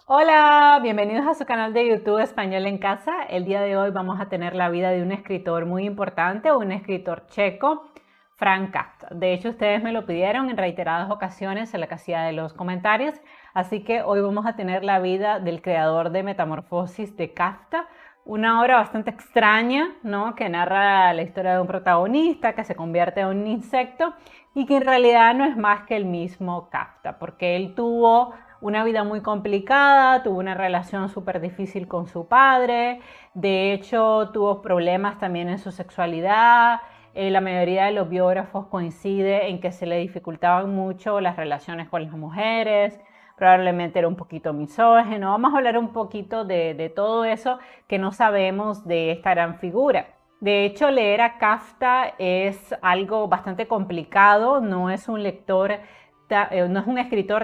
Hola, bienvenidos a su canal de YouTube Español en Casa. El día de hoy vamos a tener la vida de un escritor muy importante, un escritor checo, Franz Kafka. De hecho, ustedes me lo pidieron en reiteradas ocasiones en la casilla de los comentarios, así que hoy vamos a tener la vida del creador de Metamorfosis de Kafka, una obra bastante extraña, ¿no? Que narra la historia de un protagonista que se convierte en un insecto y que en realidad no es más que el mismo Kafka, porque él tuvo una vida muy complicada, tuvo una relación súper difícil con su padre, de hecho tuvo problemas también en su sexualidad. La mayoría de los biógrafos coincide en que se le dificultaban mucho las relaciones con las mujeres, probablemente era un poquito misógino. Vamos a hablar un poquito de todo eso que no sabemos de esta gran figura. De hecho, leer a Kafka es algo bastante complicado, no es un escritor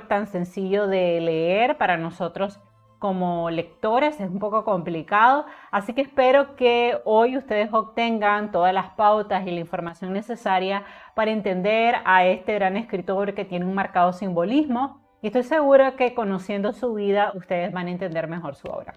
tan sencillo de leer para nosotros como lectores, es un poco complicado, así que espero que hoy ustedes obtengan todas las pautas y la información necesaria para entender a este gran escritor que tiene un marcado simbolismo, y estoy segura que conociendo su vida ustedes van a entender mejor su obra.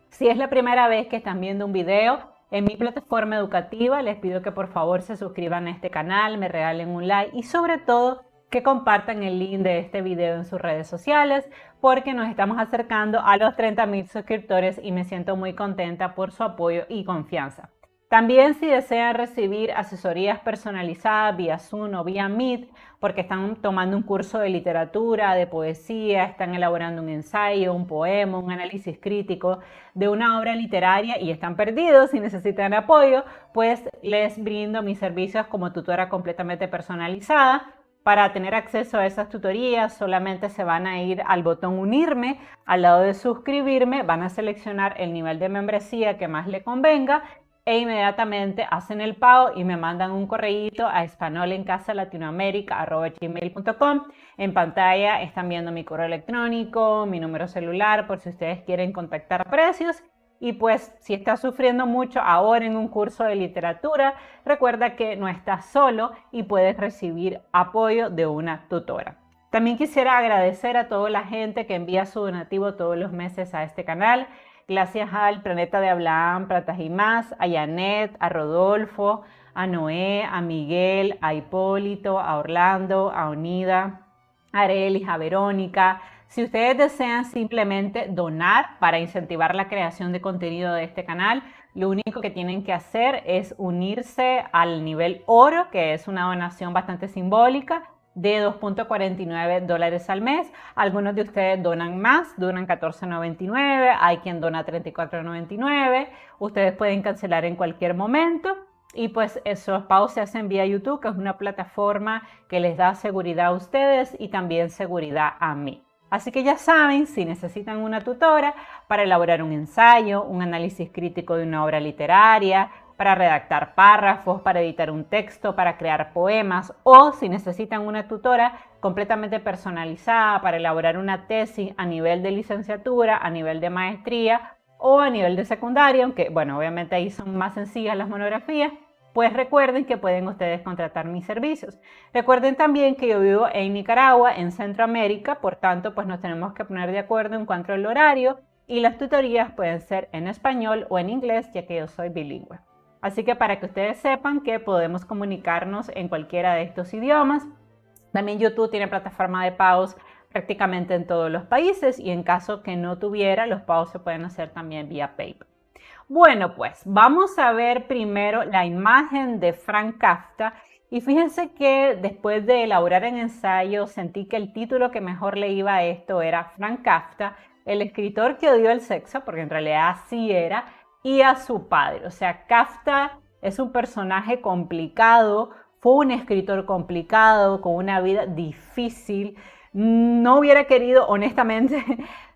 Si es la primera vez que están viendo un video en mi plataforma educativa, les pido que por favor se suscriban a este canal, me regalen un like y sobre todo que compartan el link de este video en sus redes sociales, porque nos estamos acercando a los 30.000 suscriptores y me siento muy contenta por su apoyo y confianza. También si desean recibir asesorías personalizadas vía Zoom o vía Meet, porque están tomando un curso de literatura, de poesía, están elaborando un ensayo, un poema, un análisis crítico de una obra literaria y están perdidos y necesitan apoyo, pues les brindo mis servicios como tutora completamente personalizada. Para tener acceso a esas tutorías solamente se van a ir al botón unirme, al lado de suscribirme, van a seleccionar el nivel de membresía que más le convenga e inmediatamente hacen el pago y me mandan un correíto a espanolencasalatinoamerica@gmail.com. En pantalla están viendo mi correo electrónico, mi número celular por si ustedes quieren contactar precios. Y pues si estás sufriendo mucho ahora en un curso de literatura, recuerda que no estás solo y puedes recibir apoyo de una tutora. También quisiera agradecer a toda la gente que envía su donativo todos los meses a este canal. Gracias al Planeta de Abraham, Pratas y más, a Janet, a Rodolfo, a Noé, a Miguel, a Hipólito, a Orlando, a Onida, a Arelis, a Verónica. Si ustedes desean simplemente donar para incentivar la creación de contenido de este canal, lo único que tienen que hacer es unirse al nivel oro, que es una donación bastante simbólica, de $2.49 al mes. Algunos de ustedes donan más, donan $14.99, hay quien dona $34.99. Ustedes pueden cancelar en cualquier momento y pues esos pagos se hacen vía YouTube, que es una plataforma que les da seguridad a ustedes y también seguridad a mí. Así que ya saben, si necesitan una tutora para elaborar un ensayo, un análisis crítico de una obra literaria, para redactar párrafos, para editar un texto, para crear poemas, o si necesitan una tutora completamente personalizada para elaborar una tesis a nivel de licenciatura, a nivel de maestría o a nivel de secundaria, aunque bueno, obviamente ahí son más sencillas las monografías, pues recuerden que pueden ustedes contratar mis servicios. Recuerden también que yo vivo en Nicaragua, en Centroamérica, por tanto, pues nos tenemos que poner de acuerdo en cuanto al horario y las tutorías pueden ser en español o en inglés, ya que yo soy bilingüe. Así que para que ustedes sepan que podemos comunicarnos en cualquiera de estos idiomas. También YouTube tiene plataforma de pagos prácticamente en todos los países y en caso que no tuviera, los pagos se pueden hacer también vía PayPal. Bueno, pues vamos a ver primero la imagen de Franz Kafka y fíjense que después de elaborar el ensayo sentí que el título que mejor le iba a esto era Franz Kafka, el escritor que odió el sexo, porque en realidad así era, y a su padre. O sea, Kafka es un personaje complicado, fue un escritor complicado, con una vida difícil. No hubiera querido, honestamente,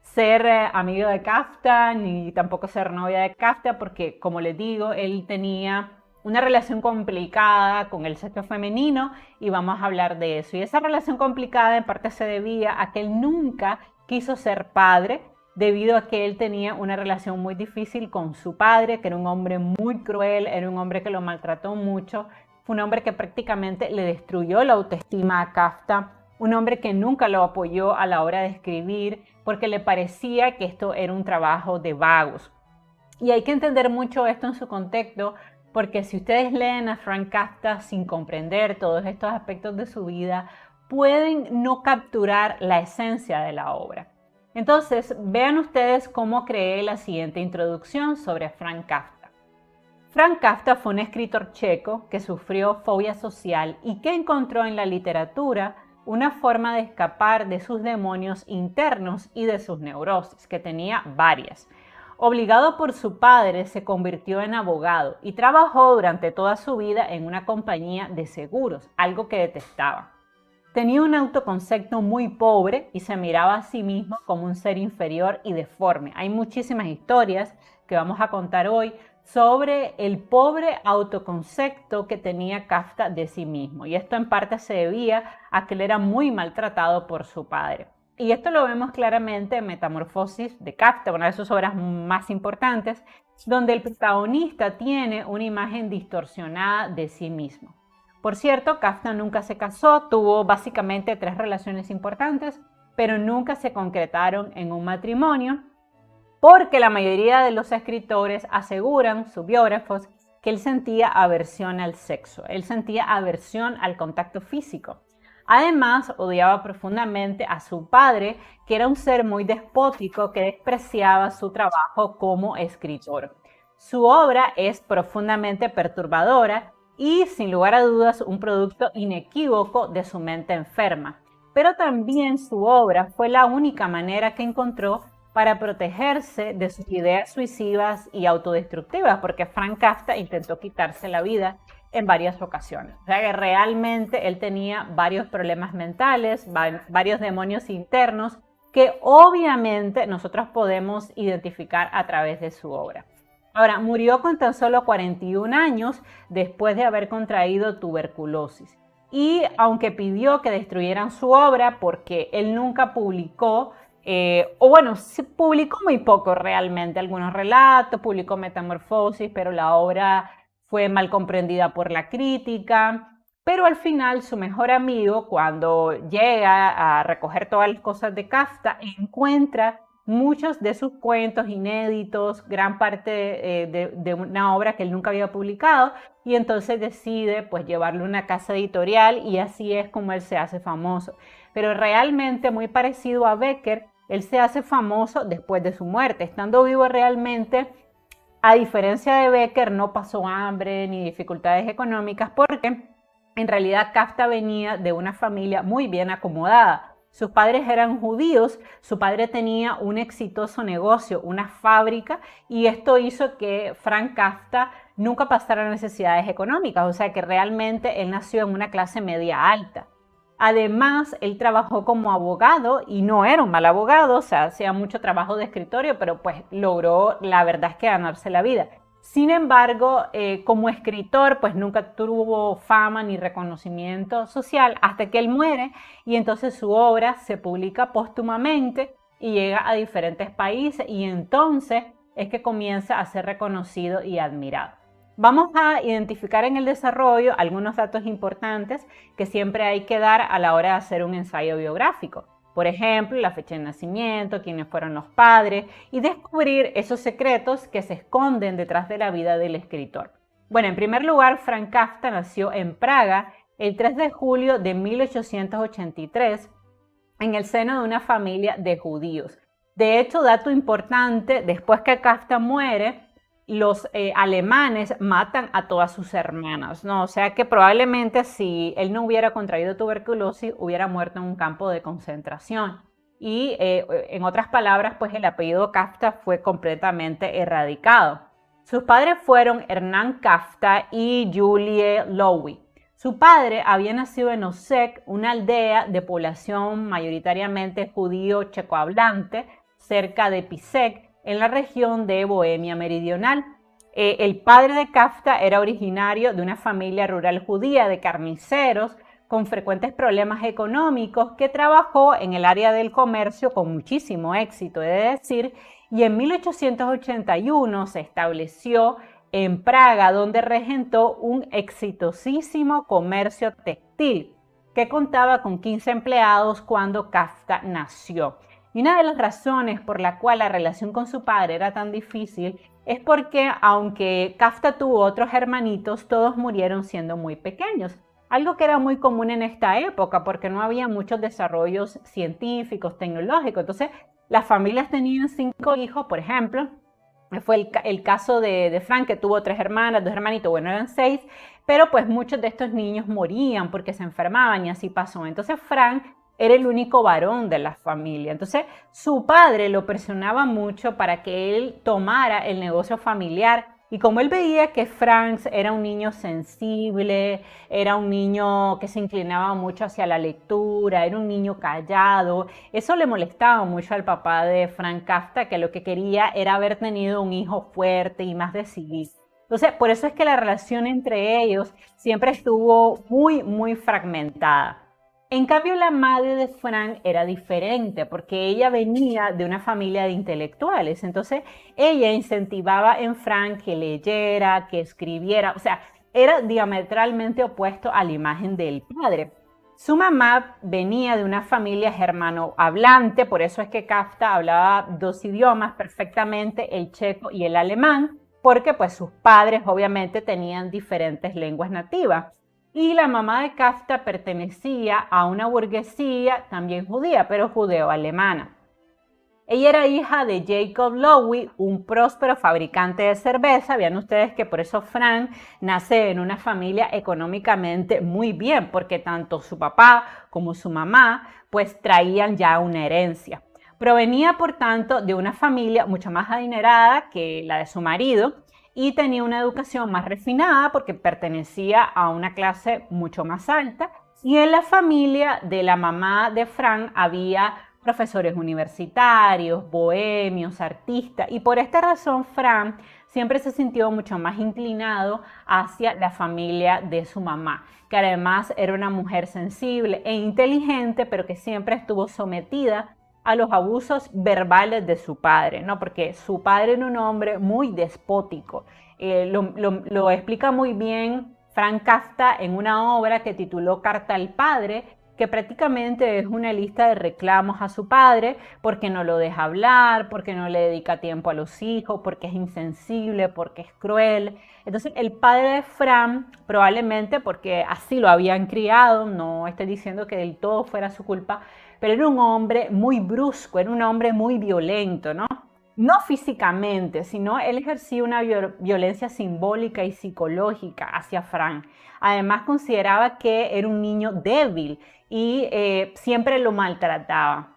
ser amigo de Kafka, ni tampoco ser novia de Kafka, porque como les digo, él tenía una relación complicada con el sexo femenino y vamos a hablar de eso. Y esa relación complicada en parte se debía a que él nunca quiso ser padre, debido a que él tenía una relación muy difícil con su padre, que era un hombre muy cruel, era un hombre que lo maltrató mucho fue un hombre que prácticamente le destruyó la autoestima a Kafka, un hombre que nunca lo apoyó a la hora de escribir porque le parecía que esto era un trabajo de vagos. Y hay que entender mucho esto en su contexto, porque si ustedes leen a Frank Kafka sin comprender todos estos aspectos de su vida, pueden no capturar la esencia de la obra. Entonces, vean ustedes cómo creé la siguiente introducción sobre Frank Kafka. Frank Kafka fue un escritor checo que sufrió fobia social y que encontró en la literatura una forma de escapar de sus demonios internos y de sus neurosis, que tenía varias. Obligado por su padre, se convirtió en abogado y trabajó durante toda su vida en una compañía de seguros, algo que detestaba. Tenía un autoconcepto muy pobre y se miraba a sí mismo como un ser inferior y deforme. Hay muchísimas historias que vamos a contar hoy sobre el pobre autoconcepto que tenía Kafka de sí mismo. Y esto en parte se debía a que él era muy maltratado por su padre. Y esto lo vemos claramente en Metamorfosis de Kafka, una de sus obras más importantes, donde el protagonista tiene una imagen distorsionada de sí mismo. Por cierto, Kafka nunca se casó, tuvo básicamente 3 relaciones importantes, pero nunca se concretaron en un matrimonio, porque la mayoría de los escritores aseguran, sus biógrafos, que él sentía aversión al sexo, él sentía aversión al contacto físico. Además, odiaba profundamente a su padre, que era un ser muy despótico que despreciaba su trabajo como escritor. Su obra es profundamente perturbadora y, sin lugar a dudas, un producto inequívoco de su mente enferma. Pero también su obra fue la única manera que encontró para protegerse de sus ideas suicidas y autodestructivas, porque Frank Kafka intentó quitarse la vida en varias ocasiones. O sea que realmente él tenía varios problemas mentales, varios demonios internos que obviamente nosotros podemos identificar a través de su obra. Ahora, murió con tan solo 41 años después de haber contraído tuberculosis. Y aunque pidió que destruyeran su obra porque él nunca publicó, se publicó muy poco realmente, algunos relatos, publicó Metamorfosis, pero la obra fue mal comprendida por la crítica. Pero al final su mejor amigo, cuando llega a recoger todas las cosas de Kafka, encuentra muchos de sus cuentos inéditos, gran parte de una obra que él nunca había publicado, y entonces decide pues llevarlo a una casa editorial y así es como él se hace famoso. Pero realmente muy parecido a Becker, él se hace famoso después de su muerte. Estando vivo realmente, a diferencia de Becker, no pasó hambre ni dificultades económicas porque en realidad Kafka venía de una familia muy bien acomodada. Sus padres eran judíos, su padre tenía un exitoso negocio, una fábrica, y esto hizo que Frank Kafka nunca pasara necesidades económicas, o sea que realmente él nació en una clase media alta. Además, él trabajó como abogado y no era un mal abogado, o sea, hacía mucho trabajo de escritorio, pero pues logró, la verdad es que ganarse la vida. Sin embargo, como escritor, pues nunca tuvo fama ni reconocimiento social hasta que él muere y entonces su obra se publica póstumamente y llega a diferentes países y entonces es que comienza a ser reconocido y admirado. Vamos a identificar en el desarrollo algunos datos importantes que siempre hay que dar a la hora de hacer un ensayo biográfico. Por ejemplo, la fecha de nacimiento, quiénes fueron los padres y descubrir esos secretos que se esconden detrás de la vida del escritor. Bueno, en primer lugar, Frank Kafka nació en Praga el 3 de julio de 1883 en el seno de una familia de judíos. De hecho, dato importante, después que Kafka muere, los alemanes matan a todas sus hermanas, ¿no? O sea que probablemente si él no hubiera contraído tuberculosis, hubiera muerto en un campo de concentración. Y en otras palabras, pues el apellido Kafka fue completamente erradicado. Sus padres fueron Hernán Kafka y Julie Lowy. Su padre había nacido en Osek, una aldea de población mayoritariamente judío checohablante, cerca de Písek, en la región de Bohemia Meridional. El padre de Kafka era originario de una familia rural judía de carniceros con frecuentes problemas económicos que trabajó en el área del comercio con muchísimo éxito, he de decir, y en 1881 se estableció en Praga, donde regentó un exitosísimo comercio textil que contaba con 15 empleados cuando Kafka nació. Y una de las razones por la cual la relación con su padre era tan difícil es porque, aunque Kafka tuvo otros hermanitos, todos murieron siendo muy pequeños. Algo que era muy común en esta época porque no había muchos desarrollos científicos, tecnológicos. Entonces, las familias tenían 5 hijos, por ejemplo. Fue el caso de Frank, que tuvo 3 hermanas, 2 hermanitos, bueno, eran 6, pero pues muchos de estos niños morían porque se enfermaban y así pasó. Entonces Frank era el único varón de la familia. Entonces su padre lo presionaba mucho para que él tomara el negocio familiar. Y como él veía que Frank era un niño sensible, era un niño que se inclinaba mucho hacia la lectura, era un niño callado, eso le molestaba mucho al papá de Frank Kafka, que lo que quería era haber tenido un hijo fuerte y más decidido. Entonces, por eso es que la relación entre ellos siempre estuvo muy, muy fragmentada. En cambio, la madre de Frank era diferente porque ella venía de una familia de intelectuales. Entonces, ella incentivaba en Frank que leyera, que escribiera. O sea, era diametralmente opuesto a la imagen del padre. Su mamá venía de una familia germanohablante, por eso es que Kafka hablaba 2 idiomas perfectamente, el checo y el alemán, porque pues sus padres obviamente tenían diferentes lenguas nativas. Y la mamá de Kafka pertenecía a una burguesía también judía, pero judeo-alemana. Ella era hija de Jacob Lowy, un próspero fabricante de cerveza. Vean ustedes que por eso Frank nace en una familia económicamente muy bien, porque tanto su papá como su mamá pues traían ya una herencia. Provenía, por tanto, de una familia mucho más adinerada que la de su marido y tenía una educación más refinada porque pertenecía a una clase mucho más alta. Y en la familia de la mamá de Frank había profesores universitarios, bohemios, artistas, y por esta razón Frank siempre se sintió mucho más inclinado hacia la familia de su mamá, que además era una mujer sensible e inteligente, pero que siempre estuvo sometida a los abusos verbales de su padre, ¿no? Porque su padre era un hombre muy despótico. Lo explica muy bien Frank Kafka en una obra que tituló Carta al Padre, que prácticamente es una lista de reclamos a su padre porque no lo deja hablar, porque no le dedica tiempo a los hijos, porque es insensible, porque es cruel. Entonces el padre de Frank, probablemente porque así lo habían criado, no estoy diciendo que del todo fuera su culpa, pero era un hombre muy brusco, era un hombre muy violento, ¿no? No físicamente, sino él ejercía una violencia simbólica y psicológica hacia Frank. Además consideraba que era un niño débil y siempre lo maltrataba.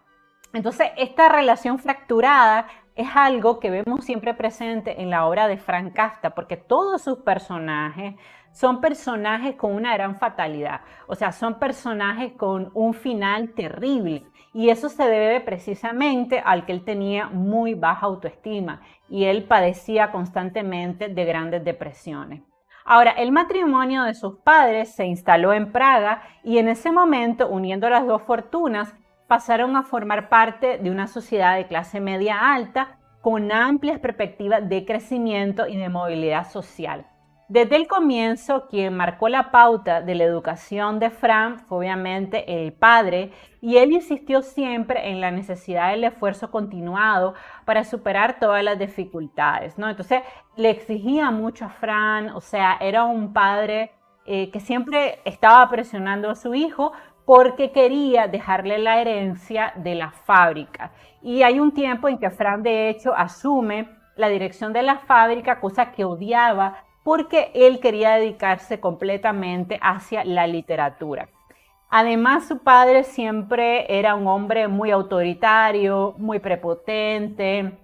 Entonces, esta relación fracturada es algo que vemos siempre presente en la obra de Frank Kafka, porque todos sus personajes son personajes con una gran fatalidad, o sea, son personajes con un final terrible. Y eso se debe precisamente al que él tenía muy baja autoestima y él padecía constantemente de grandes depresiones. Ahora, el matrimonio de sus padres se instaló en Praga y en ese momento, uniendo las dos fortunas, pasaron a formar parte de una sociedad de clase media alta con amplias perspectivas de crecimiento y de movilidad social. Desde el comienzo, quien marcó la pauta de la educación de Frank fue obviamente el padre, y él insistió siempre en la necesidad del esfuerzo continuado para superar todas las dificultades, ¿no? Entonces le exigía mucho a Frank, o sea, era un padre que siempre estaba presionando a su hijo porque quería dejarle la herencia de la fábrica. Y hay un tiempo en que Frank de hecho asume la dirección de la fábrica, cosa que odiaba porque él quería dedicarse completamente hacia la literatura. Además, su padre siempre era un hombre muy autoritario, muy prepotente,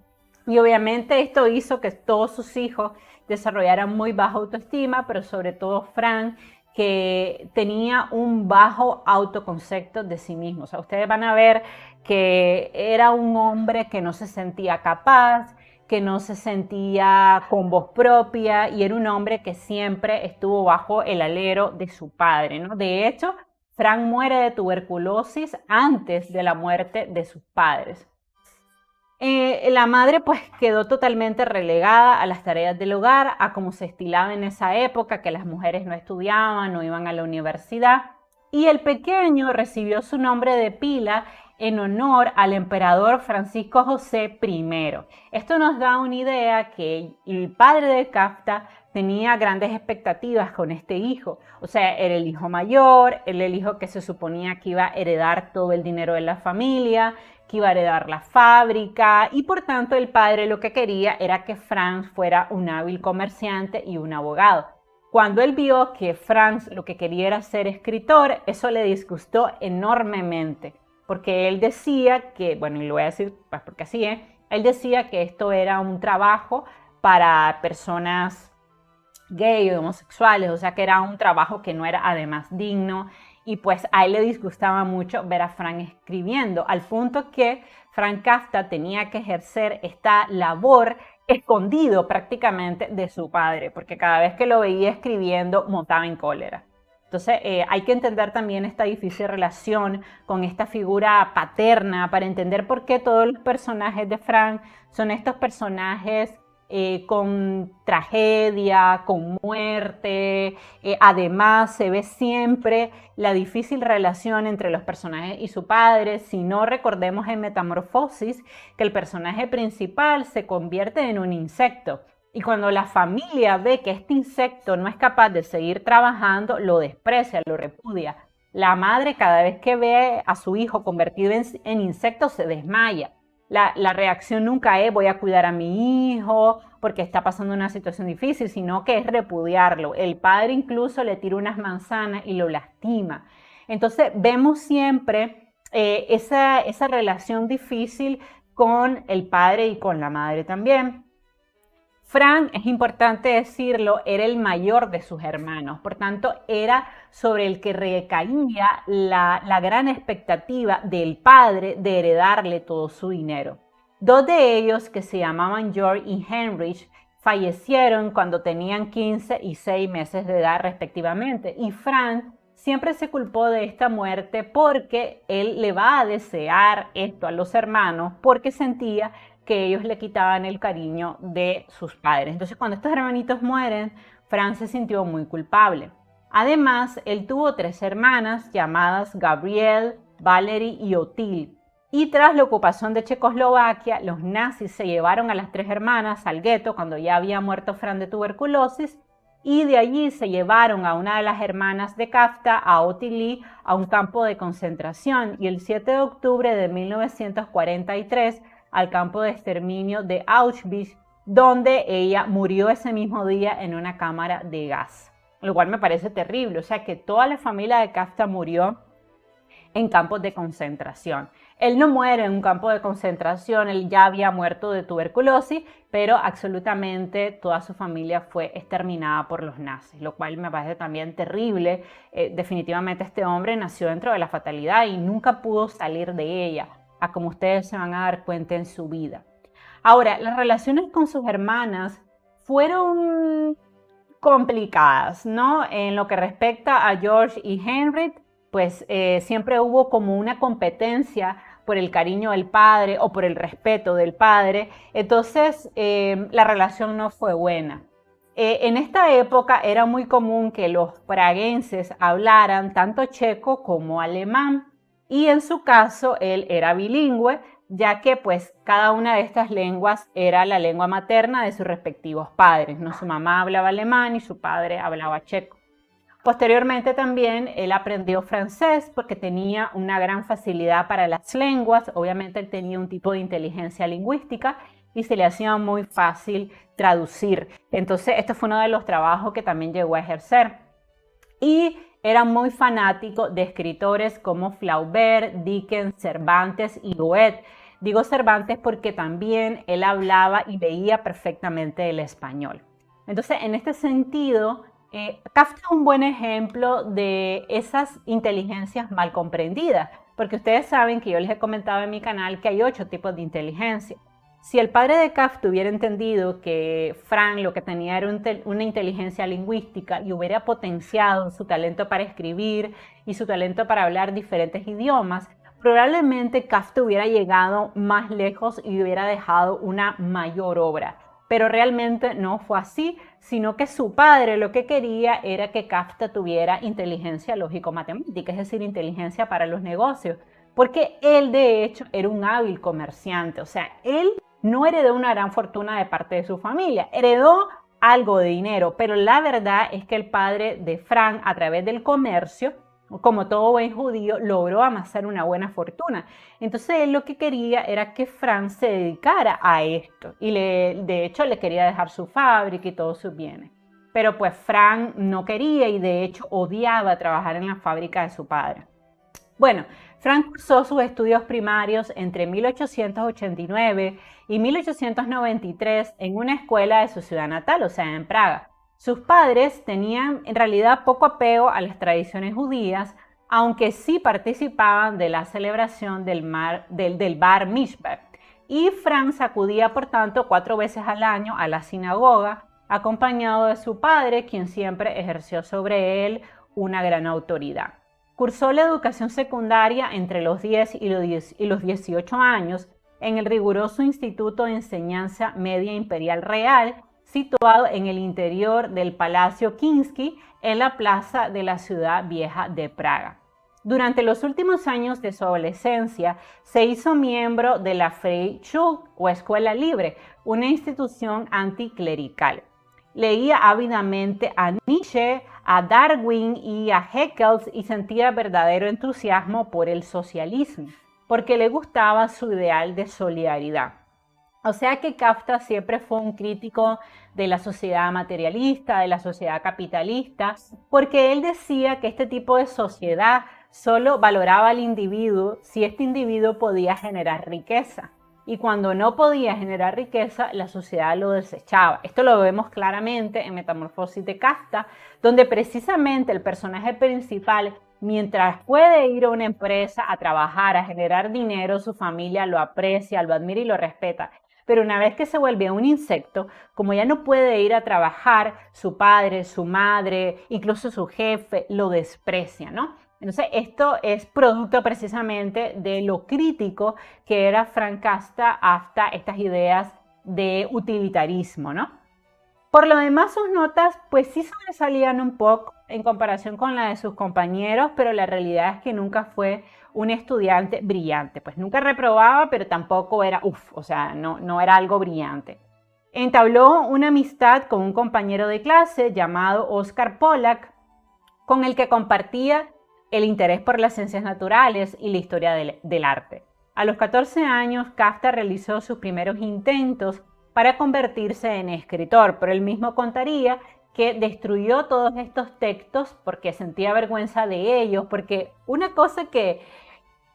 y obviamente esto hizo que todos sus hijos desarrollaran muy baja autoestima, pero sobre todo Frank, que tenía un bajo autoconcepto de sí mismo. O sea, ustedes van a ver que era un hombre que no se sentía capaz, que no se sentía con voz propia, y era un hombre que siempre estuvo bajo el alero de su padre, ¿no? De hecho, Frank muere de tuberculosis antes de la muerte de sus padres. La madre pues quedó totalmente relegada a las tareas del hogar, a cómo se estilaba en esa época, que las mujeres no estudiaban, no iban a la universidad, y el pequeño recibió su nombre de pila en honor al emperador Francisco José I. Esto nos da una idea que el padre de Kafta tenía grandes expectativas con este hijo. O sea, era el hijo mayor, era el hijo que se suponía que iba a heredar todo el dinero de la familia, que iba a heredar la fábrica, y por tanto el padre lo que quería era que Franz fuera un hábil comerciante y un abogado. Cuando él vio que Franz lo que quería era ser escritor, eso le disgustó enormemente, porque él decía que, bueno, y lo voy a decir pues porque así es, él decía que esto era un trabajo para personas gay o homosexuales, o sea que era un trabajo que no era además digno, y pues a él le disgustaba mucho ver a Frank escribiendo, al punto que Frank Kafka tenía que ejercer esta labor escondido prácticamente de su padre, porque cada vez que lo veía escribiendo montaba en cólera. Entonces hay que entender también esta difícil relación con esta figura paterna para entender por qué todos los personajes de Frank son estos personajes con tragedia, con muerte. Además, se ve siempre la difícil relación entre los personajes y su padre. Si no, recordemos en Metamorfosis que el personaje principal se convierte en un insecto. Y cuando la familia ve que este insecto no es capaz de seguir trabajando, lo desprecia, lo repudia. La madre, cada vez que ve a su hijo convertido en insecto, se desmaya. La reacción nunca es voy a cuidar a mi hijo porque está pasando una situación difícil, sino que es repudiarlo. El padre incluso le tira unas manzanas y lo lastima. Entonces vemos siempre esa relación difícil con el padre y con la madre también. Frank, es importante decirlo, era el mayor de sus hermanos, por tanto era sobre el que recaía la gran expectativa del padre de heredarle todo su dinero. Dos de ellos, que se llamaban George y Heinrich, fallecieron cuando tenían 15 y 6 meses de edad respectivamente, y Frank siempre se culpó de esta muerte porque él le va a desear esto a los hermanos porque sentía que ellos le quitaban el cariño de sus padres. Entonces, cuando estos hermanitos mueren, Franz se sintió muy culpable. Además, él tuvo 3 hermanas llamadas Gabrielle, Valerie y Otil. Y tras la ocupación de Checoslovaquia, los nazis se llevaron a las 3 hermanas al gueto cuando ya había muerto Franz de tuberculosis, y de allí se llevaron a una de las hermanas de Kafka, a Ottilie, a un campo de concentración, y el 7 de octubre de 1943 al campo de exterminio de Auschwitz, donde ella murió ese mismo día en una cámara de gas, lo cual me parece terrible. O sea que toda la familia de Kafka murió en campos de concentración. Él no muere en un campo de concentración, él ya había muerto de tuberculosis, pero absolutamente toda su familia fue exterminada por los nazis, lo cual me parece también terrible. Definitivamente este hombre nació dentro de la fatalidad y nunca pudo salir de ella, a como ustedes se van a dar cuenta en su vida. Ahora, las relaciones con sus hermanas fueron complicadas, ¿no? En lo que respecta a George y Henry, pues siempre hubo como una competencia por el cariño del padre o por el respeto del padre. Entonces, la relación no fue buena. En esta época era muy común que los praguenses hablaran tanto checo como alemán, y en su caso él era bilingüe, ya que pues cada una de estas lenguas era la lengua materna de sus respectivos padres, ¿no? Su mamá hablaba alemán y su padre hablaba checo. Posteriormente también él aprendió francés porque tenía una gran facilidad para las lenguas. Obviamente él tenía un tipo de inteligencia lingüística y se le hacía muy fácil traducir. Entonces este fue uno de los trabajos que también llegó a ejercer. Y era muy fanático de escritores como Flaubert, Dickens, Cervantes y Goethe. Digo Cervantes porque también él hablaba y veía perfectamente el español. Entonces, en este sentido, Kafka es un buen ejemplo de esas inteligencias mal comprendidas, porque ustedes saben que yo les he comentado en mi canal que hay 8 tipos de inteligencia. Si el padre de Kafka hubiera entendido que Frank lo que tenía era una inteligencia lingüística y hubiera potenciado su talento para escribir y su talento para hablar diferentes idiomas, probablemente Kafka hubiera llegado más lejos y hubiera dejado una mayor obra. Pero realmente no fue así, sino que su padre lo que quería era que Kafka tuviera inteligencia lógico-matemática, es decir, inteligencia para los negocios, porque él de hecho era un hábil comerciante, o sea, él no heredó una gran fortuna de parte de su familia, heredó algo de dinero, pero la verdad es que el padre de Frank, a través del comercio, como todo buen judío, logró amasar una buena fortuna. Entonces él lo que quería era que Frank se dedicara a esto y de hecho le quería dejar su fábrica y todos sus bienes. Pero pues Frank no quería y de hecho odiaba trabajar en la fábrica de su padre. Bueno, Frank cursó sus estudios primarios entre 1889 y 1893 en una escuela de su ciudad natal, o sea, en Praga. Sus padres tenían en realidad poco apego a las tradiciones judías, aunque sí participaban de la celebración del Bar Mishpah. Y Frank acudía, por tanto, 4 veces al año a la sinagoga, acompañado de su padre, quien siempre ejerció sobre él una gran autoridad. Cursó la educación secundaria entre los 10 y los 18 años en el riguroso Instituto de Enseñanza Media Imperial Real, situado en el interior del Palacio Kinsky, en la plaza de la ciudad vieja de Praga. Durante los últimos años de su adolescencia, se hizo miembro de la Freie Schule, o Escuela Libre, una institución anticlerical. Leía ávidamente a Nietzsche, a Darwin y a Haeckel y sentía verdadero entusiasmo por el socialismo, porque le gustaba su ideal de solidaridad. O sea que Kafka siempre fue un crítico de la sociedad materialista, de la sociedad capitalista, porque él decía que este tipo de sociedad solo valoraba al individuo si este individuo podía generar riqueza. Y cuando no podía generar riqueza, la sociedad lo desechaba. Esto lo vemos claramente en Metamorfosis de Kafka, donde precisamente el personaje principal, mientras puede ir a una empresa a trabajar, a generar dinero, su familia lo aprecia, lo admira y lo respeta. Pero una vez que se vuelve un insecto, como ya no puede ir a trabajar, su padre, su madre, incluso su jefe, lo desprecia, ¿no? Entonces, esto es producto precisamente de lo crítico que era Frank Kafka hasta estas ideas de utilitarismo, ¿no? Por lo demás, sus notas pues sí sobresalían un poco en comparación con la de sus compañeros, pero la realidad es que nunca fue un estudiante brillante. Pues nunca reprobaba, pero tampoco era, o sea, no era algo brillante. Entabló una amistad con un compañero de clase llamado Oscar Pollack, con el que compartía el interés por las ciencias naturales y la historia del arte. A los 14 años, Kafka realizó sus primeros intentos para convertirse en escritor, pero él mismo contaría que destruyó todos estos textos porque sentía vergüenza de ellos, porque una cosa que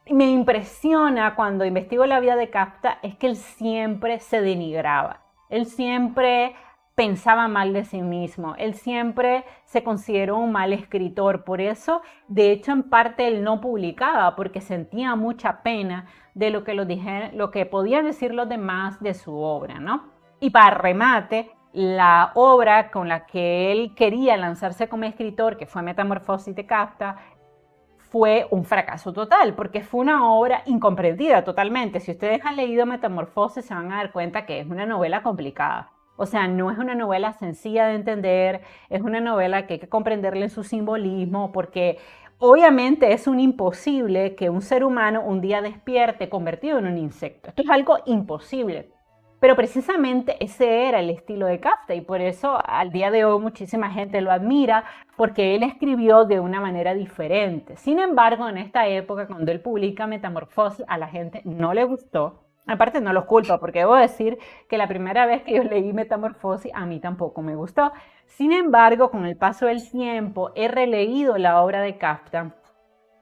me impresiona cuando investigo la vida de Kafka es que él siempre se denigraba, él siempre pensaba mal de sí mismo, él siempre se consideró un mal escritor, por eso de hecho en parte él no publicaba porque sentía mucha pena de lo que podían decir los demás de su obra, ¿no? Y para remate, la obra con la que él quería lanzarse como escritor, que fue Metamorfosis de Kafka, fue un fracaso total, porque fue una obra incomprendida totalmente. Si ustedes han leído Metamorfosis, se van a dar cuenta que es una novela complicada. O sea, no es una novela sencilla de entender, es una novela que hay que comprenderle en su simbolismo, porque obviamente es un imposible que un ser humano un día despierte convertido en un insecto. Esto es algo imposible. Pero precisamente ese era el estilo de Kafka y por eso al día de hoy muchísima gente lo admira porque él escribió de una manera diferente. Sin embargo, en esta época, cuando él publica Metamorfosis, a la gente no le gustó. Aparte no los culpo porque debo decir que la primera vez que yo leí Metamorfosis a mí tampoco me gustó. Sin embargo, con el paso del tiempo he releído la obra de Kafka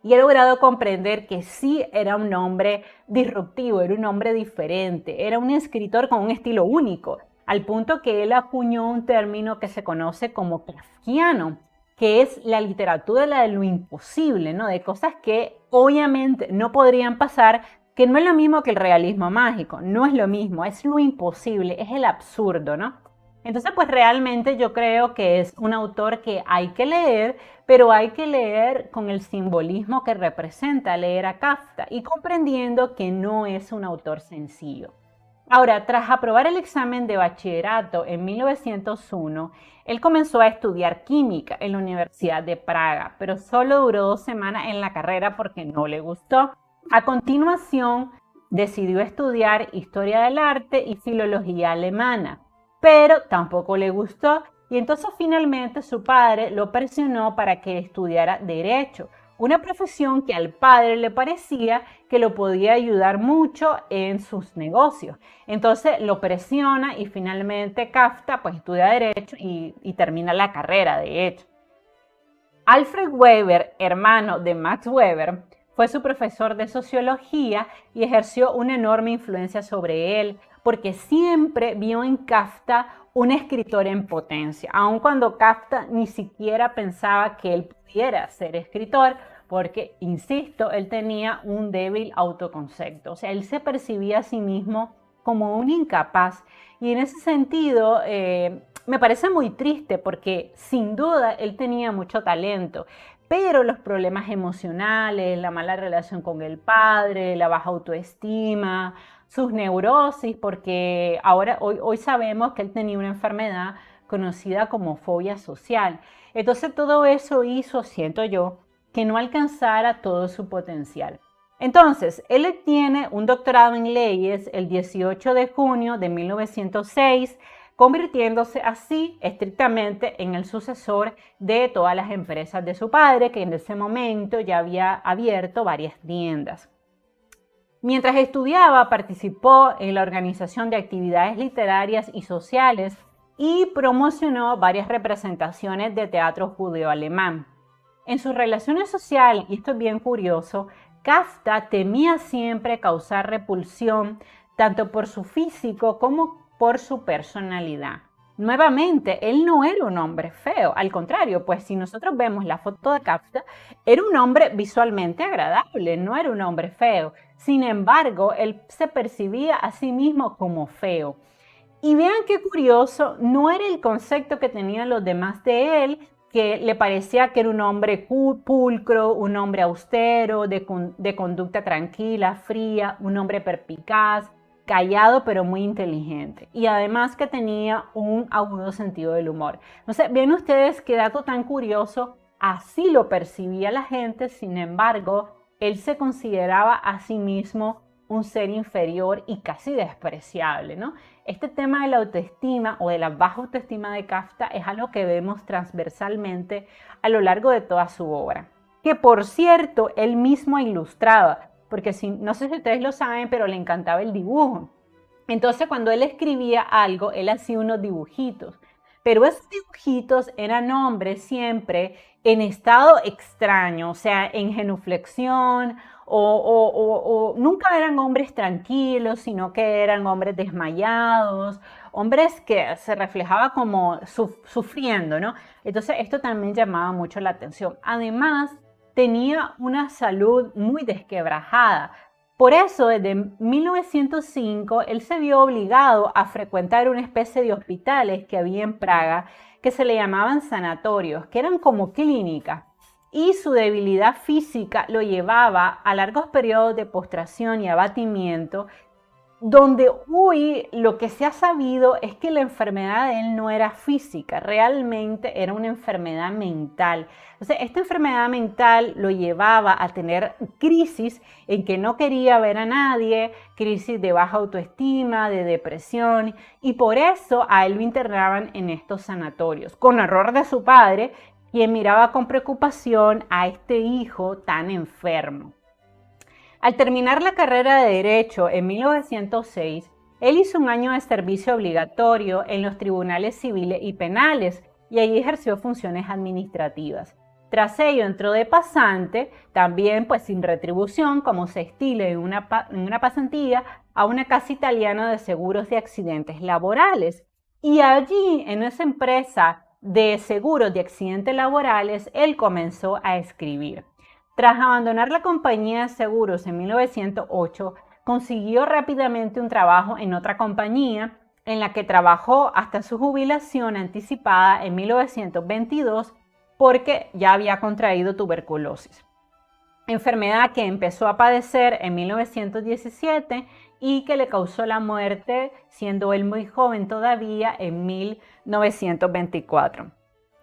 y he logrado comprender que sí era un hombre disruptivo, era un hombre diferente, era un escritor con un estilo único, al punto que él acuñó un término que se conoce como kafkiano, que es la literatura de lo imposible, ¿no? De cosas que obviamente no podrían pasar, que no es lo mismo que el realismo mágico, no es lo mismo, es lo imposible, es el absurdo, ¿no? Entonces, pues realmente yo creo que es un autor que hay que leer, pero hay que leer con el simbolismo que representa leer a Kafka y comprendiendo que no es un autor sencillo. Ahora, tras aprobar el examen de bachillerato en 1901, él comenzó a estudiar química en la Universidad de Praga, pero solo duró 2 semanas en la carrera porque no le gustó. A continuación, decidió estudiar historia del arte y filología alemana, pero tampoco le gustó y entonces finalmente su padre lo presionó para que estudiara derecho, una profesión que al padre le parecía que lo podía ayudar mucho en sus negocios. Entonces lo presiona y finalmente Kafka pues estudia derecho y termina la carrera de hecho. Alfred Weber, hermano de Max Weber, fue su profesor de sociología y ejerció una enorme influencia sobre él, porque siempre vio en Kafka un escritor en potencia, aun cuando Kafka ni siquiera pensaba que él pudiera ser escritor, porque, insisto, él tenía un débil autoconcepto, o sea, él se percibía a sí mismo como un incapaz y en ese sentido me parece muy triste porque sin duda él tenía mucho talento, pero los problemas emocionales, la mala relación con el padre, la baja autoestima, sus neurosis, porque hoy sabemos que él tenía una enfermedad conocida como fobia social. Entonces todo eso hizo, siento yo, que no alcanzara todo su potencial. Entonces, él obtiene un doctorado en leyes el 18 de junio de 1906, convirtiéndose así estrictamente en el sucesor de todas las empresas de su padre, que en ese momento ya había abierto varias tiendas. Mientras estudiaba, participó en la organización de actividades literarias y sociales y promocionó varias representaciones de teatro judeo-alemán. En sus relaciones sociales, y esto es bien curioso, Kafka temía siempre causar repulsión tanto por su físico como por su personalidad. Nuevamente, él no era un hombre feo, al contrario, pues si nosotros vemos la foto de Kafka, era un hombre visualmente agradable, no era un hombre feo. Sin embargo, él se percibía a sí mismo como feo. Y vean qué curioso, no era el concepto que tenían los demás de él, que le parecía que era un hombre pulcro, un hombre austero, de conducta tranquila, fría, un hombre perspicaz, callado pero muy inteligente. Y además que tenía un agudo sentido del humor. Entonces, ven ustedes qué dato tan curioso, así lo percibía la gente, sin embargo, él se consideraba a sí mismo un ser inferior y casi despreciable, ¿no? Este tema de la autoestima o de la baja autoestima de Kafka es algo que vemos transversalmente a lo largo de toda su obra, que por cierto él mismo ilustraba, porque no sé si ustedes lo saben, pero le encantaba el dibujo. Entonces cuando él escribía algo, él hacía unos dibujitos, pero esos dibujitos eran hombres siempre en estado extraño, o sea, en genuflexión, o nunca eran hombres tranquilos, sino que eran hombres desmayados, hombres que se reflejaba como sufriendo, ¿no? Entonces esto también llamaba mucho la atención. Además, tenía una salud muy desquebrajada. Por eso, desde 1905, él se vio obligado a frecuentar una especie de hospitales que había en Praga, que se le llamaban sanatorios, que eran como clínicas. Y su debilidad física lo llevaba a largos periodos de postración y abatimiento, donde hoy lo que se ha sabido es que la enfermedad de él no era física, realmente era una enfermedad mental. Entonces, esta enfermedad mental lo llevaba a tener crisis en que no quería ver a nadie, crisis de baja autoestima, de depresión, y por eso a él lo internaban en estos sanatorios, con error de su padre, quien miraba con preocupación a este hijo tan enfermo. Al terminar la carrera de Derecho en 1906, él hizo un año de servicio obligatorio en los tribunales civiles y penales y allí ejerció funciones administrativas. Tras ello entró de pasante, también pues sin retribución, como se estila en una pasantía, a una casa italiana de seguros de accidentes laborales. Y allí, en esa empresa de seguros de accidentes laborales, él comenzó a escribir. Tras abandonar la compañía de seguros en 1908, consiguió rápidamente un trabajo en otra compañía en la que trabajó hasta su jubilación anticipada en 1922 porque ya había contraído tuberculosis, enfermedad que empezó a padecer en 1917 y que le causó la muerte, siendo él muy joven todavía, en 1924.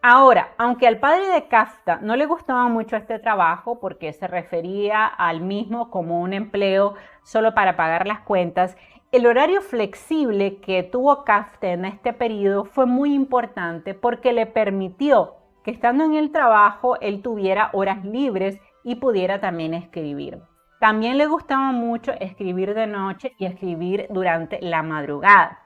Ahora, aunque al padre de Kafta no le gustaba mucho este trabajo porque se refería al mismo como un empleo solo para pagar las cuentas, el horario flexible que tuvo Kafta en este periodo fue muy importante porque le permitió que estando en el trabajo él tuviera horas libres y pudiera también escribir. También le gustaba mucho escribir de noche y escribir durante la madrugada.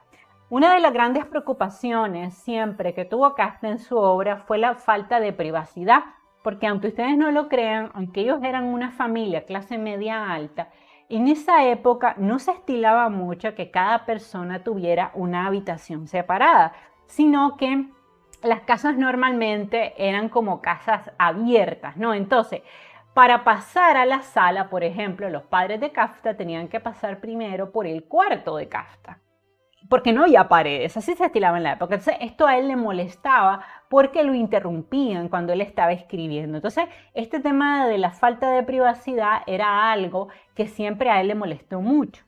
Una de las grandes preocupaciones siempre que tuvo Kafta en su obra fue la falta de privacidad, porque aunque ustedes no lo crean, aunque ellos eran una familia clase media alta, en esa época no se estilaba mucho que cada persona tuviera una habitación separada, sino que las casas normalmente eran como casas abiertas, ¿no? Entonces, para pasar a la sala, por ejemplo, los padres de Kafta tenían que pasar primero por el cuarto de Kafta, porque no había paredes, así se estilaba en la época. Entonces esto a él le molestaba porque lo interrumpían cuando él estaba escribiendo. Entonces este tema de la falta de privacidad era algo que siempre a él le molestó mucho.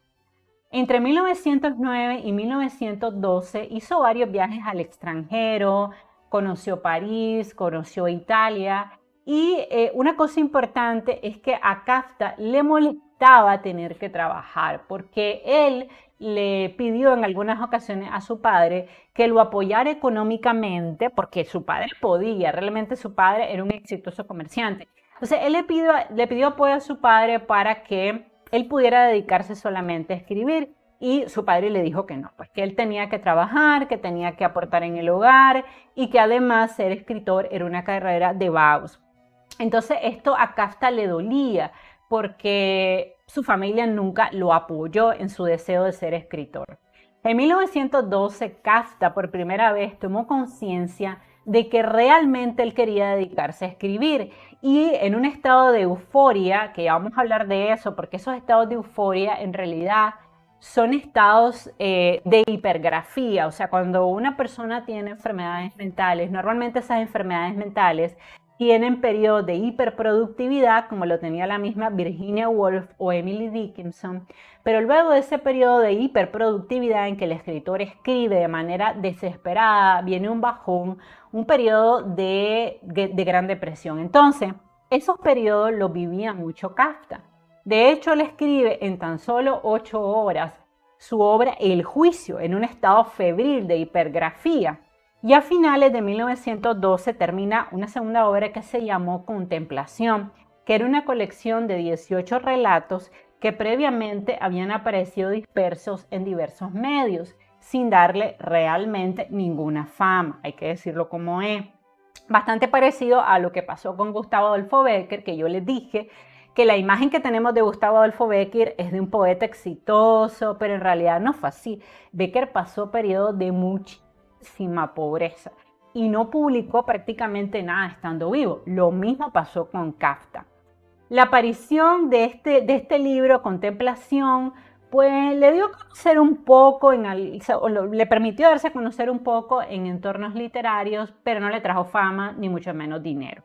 Entre 1909 y 1912 hizo varios viajes al extranjero, conoció París, conoció Italia y una cosa importante es que a Kafta le molestaba tener que trabajar porque él le pidió en algunas ocasiones a su padre que lo apoyara económicamente porque su padre podía, realmente su padre era un exitoso comerciante. Entonces él le pidió apoyo a su padre para que él pudiera dedicarse solamente a escribir y su padre le dijo que no, pues que él tenía que trabajar, que tenía que aportar en el hogar y que además ser escritor era una carrera de vagos. Entonces esto a Kafta le dolía porque su familia nunca lo apoyó en su deseo de ser escritor. En 1912, Kafta por primera vez tomó conciencia de que realmente él quería dedicarse a escribir y en un estado de euforia, que ya vamos a hablar de eso, porque esos estados de euforia en realidad son estados de hipergrafía, o sea, cuando una persona tiene enfermedades mentales, normalmente esas enfermedades mentales tienen periodos de hiperproductividad, como lo tenía la misma Virginia Woolf o Emily Dickinson, pero luego de ese periodo de hiperproductividad en que el escritor escribe de manera desesperada, viene un bajón, un periodo de gran depresión. Entonces, esos periodos los vivía mucho Kafka. De hecho, él escribe en tan solo 8 horas su obra El juicio, en un estado febril de hipergrafía. Y a finales de 1912 termina una segunda obra que se llamó Contemplación, que era una colección de 18 relatos que previamente habían aparecido dispersos en diversos medios, sin darle realmente ninguna fama, hay que decirlo como es. Bastante parecido a lo que pasó con Gustavo Adolfo Bécquer, que yo les dije que la imagen que tenemos de Gustavo Adolfo Bécquer es de un poeta exitoso, pero en realidad no fue así. Bécquer pasó periodos de muchísima pobreza y no publicó prácticamente nada estando vivo. Lo mismo pasó con Kafka. La aparición de este libro, Contemplación, pues le dio a conocer un poco, le permitió darse a conocer un poco en entornos literarios, pero no le trajo fama ni mucho menos dinero.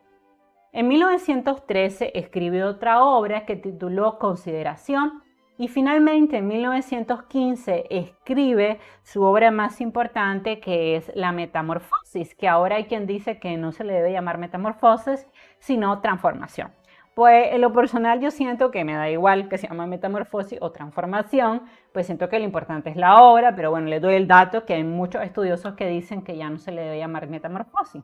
En 1913 escribió otra obra que tituló Consideración y finalmente en 1915 escribe su obra más importante, que es La Metamorfosis, que ahora hay quien dice que no se le debe llamar Metamorfosis, sino Transformación. Pues en lo personal yo siento que me da igual que se llama Metamorfosis o Transformación, pues siento que lo importante es la obra, pero bueno, les doy el dato que hay muchos estudiosos que dicen que ya no se le debe llamar Metamorfosis.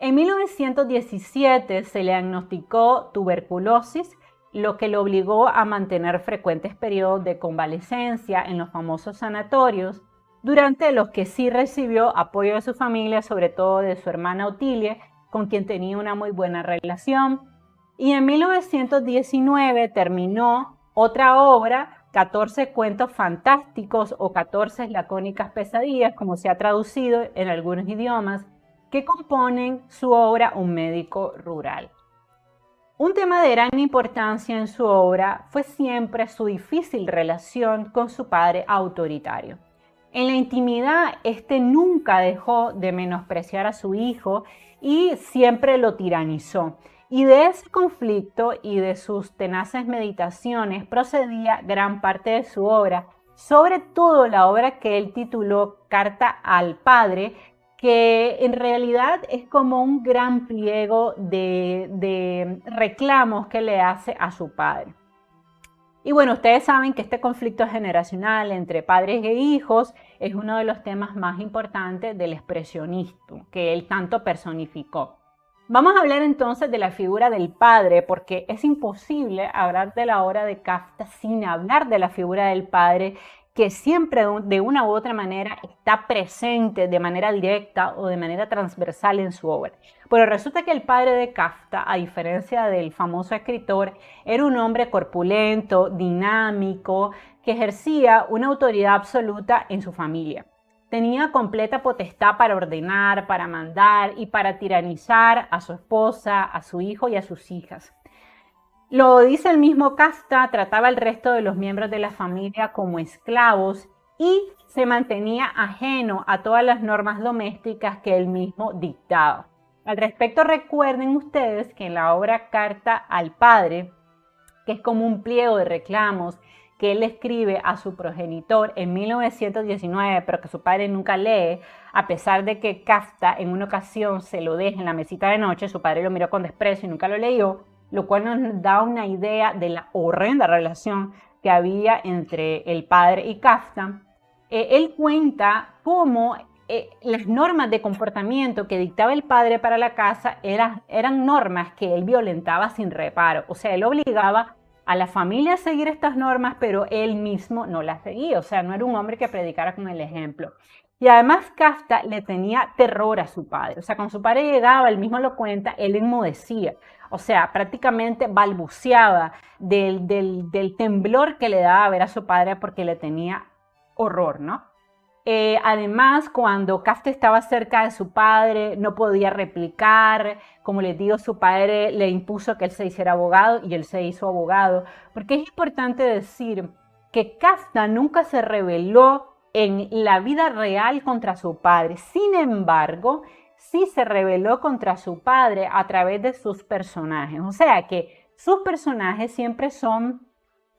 En 1917 se le diagnosticó tuberculosis, lo que lo obligó a mantener frecuentes periodos de convalecencia en los famosos sanatorios, durante los que sí recibió apoyo de su familia, sobre todo de su hermana Otilia, con quien tenía una muy buena relación. Y en 1919 terminó otra obra, 14 cuentos fantásticos o 14 lacónicas pesadillas, como se ha traducido en algunos idiomas, que componen su obra Un médico rural. Un tema de gran importancia en su obra fue siempre su difícil relación con su padre autoritario. En la intimidad, este nunca dejó de menospreciar a su hijo y siempre lo tiranizó. Y de ese conflicto y de sus tenaces meditaciones procedía gran parte de su obra, sobre todo la obra que él tituló Carta al Padre, que en realidad es como un gran pliego de reclamos que le hace a su padre. Y bueno, ustedes saben que este conflicto generacional entre padres e hijos es uno de los temas más importantes del expresionismo, que él tanto personificó. Vamos a hablar entonces de la figura del padre, porque es imposible hablar de la obra de Kafka sin hablar de la figura del padre, que siempre de una u otra manera está presente de manera directa o de manera transversal en su obra. Pero resulta que el padre de Kafka, a diferencia del famoso escritor, era un hombre corpulento, dinámico, que ejercía una autoridad absoluta en su familia. Tenía completa potestad para ordenar, para mandar y para tiranizar a su esposa, a su hijo y a sus hijas. Lo dice el mismo Kafka, trataba al resto de los miembros de la familia como esclavos y se mantenía ajeno a todas las normas domésticas que él mismo dictaba. Al respecto, recuerden ustedes que en la obra Carta al Padre, que es como un pliego de reclamos que él escribe a su progenitor en 1919, pero que su padre nunca lee, a pesar de que Kafka en una ocasión se lo deja en la mesita de noche, su padre lo miró con desprecio y nunca lo leyó, lo cual nos da una idea de la horrenda relación que había entre el padre y Kafka. Él cuenta cómo las normas de comportamiento que dictaba el padre para la casa eran normas que él violentaba sin reparo. O sea, él obligaba a la familia a seguir estas normas, pero él mismo no las seguía. O sea, no era un hombre que predicara con el ejemplo. Y además Kafka le tenía terror a su padre. O sea, cuando su padre llegaba, él mismo lo cuenta, él enmudecía. O sea, prácticamente balbuceaba del temblor que le daba a ver a su padre porque le tenía horror, ¿no? Además, cuando Kafka estaba cerca de su padre, no podía replicar. Como les digo, su padre le impuso que él se hiciera abogado y él se hizo abogado. Porque es importante decir que Kafka nunca se rebeló en la vida real contra su padre. Sin embargo, sí se rebeló contra su padre a través de sus personajes. O sea que sus personajes siempre son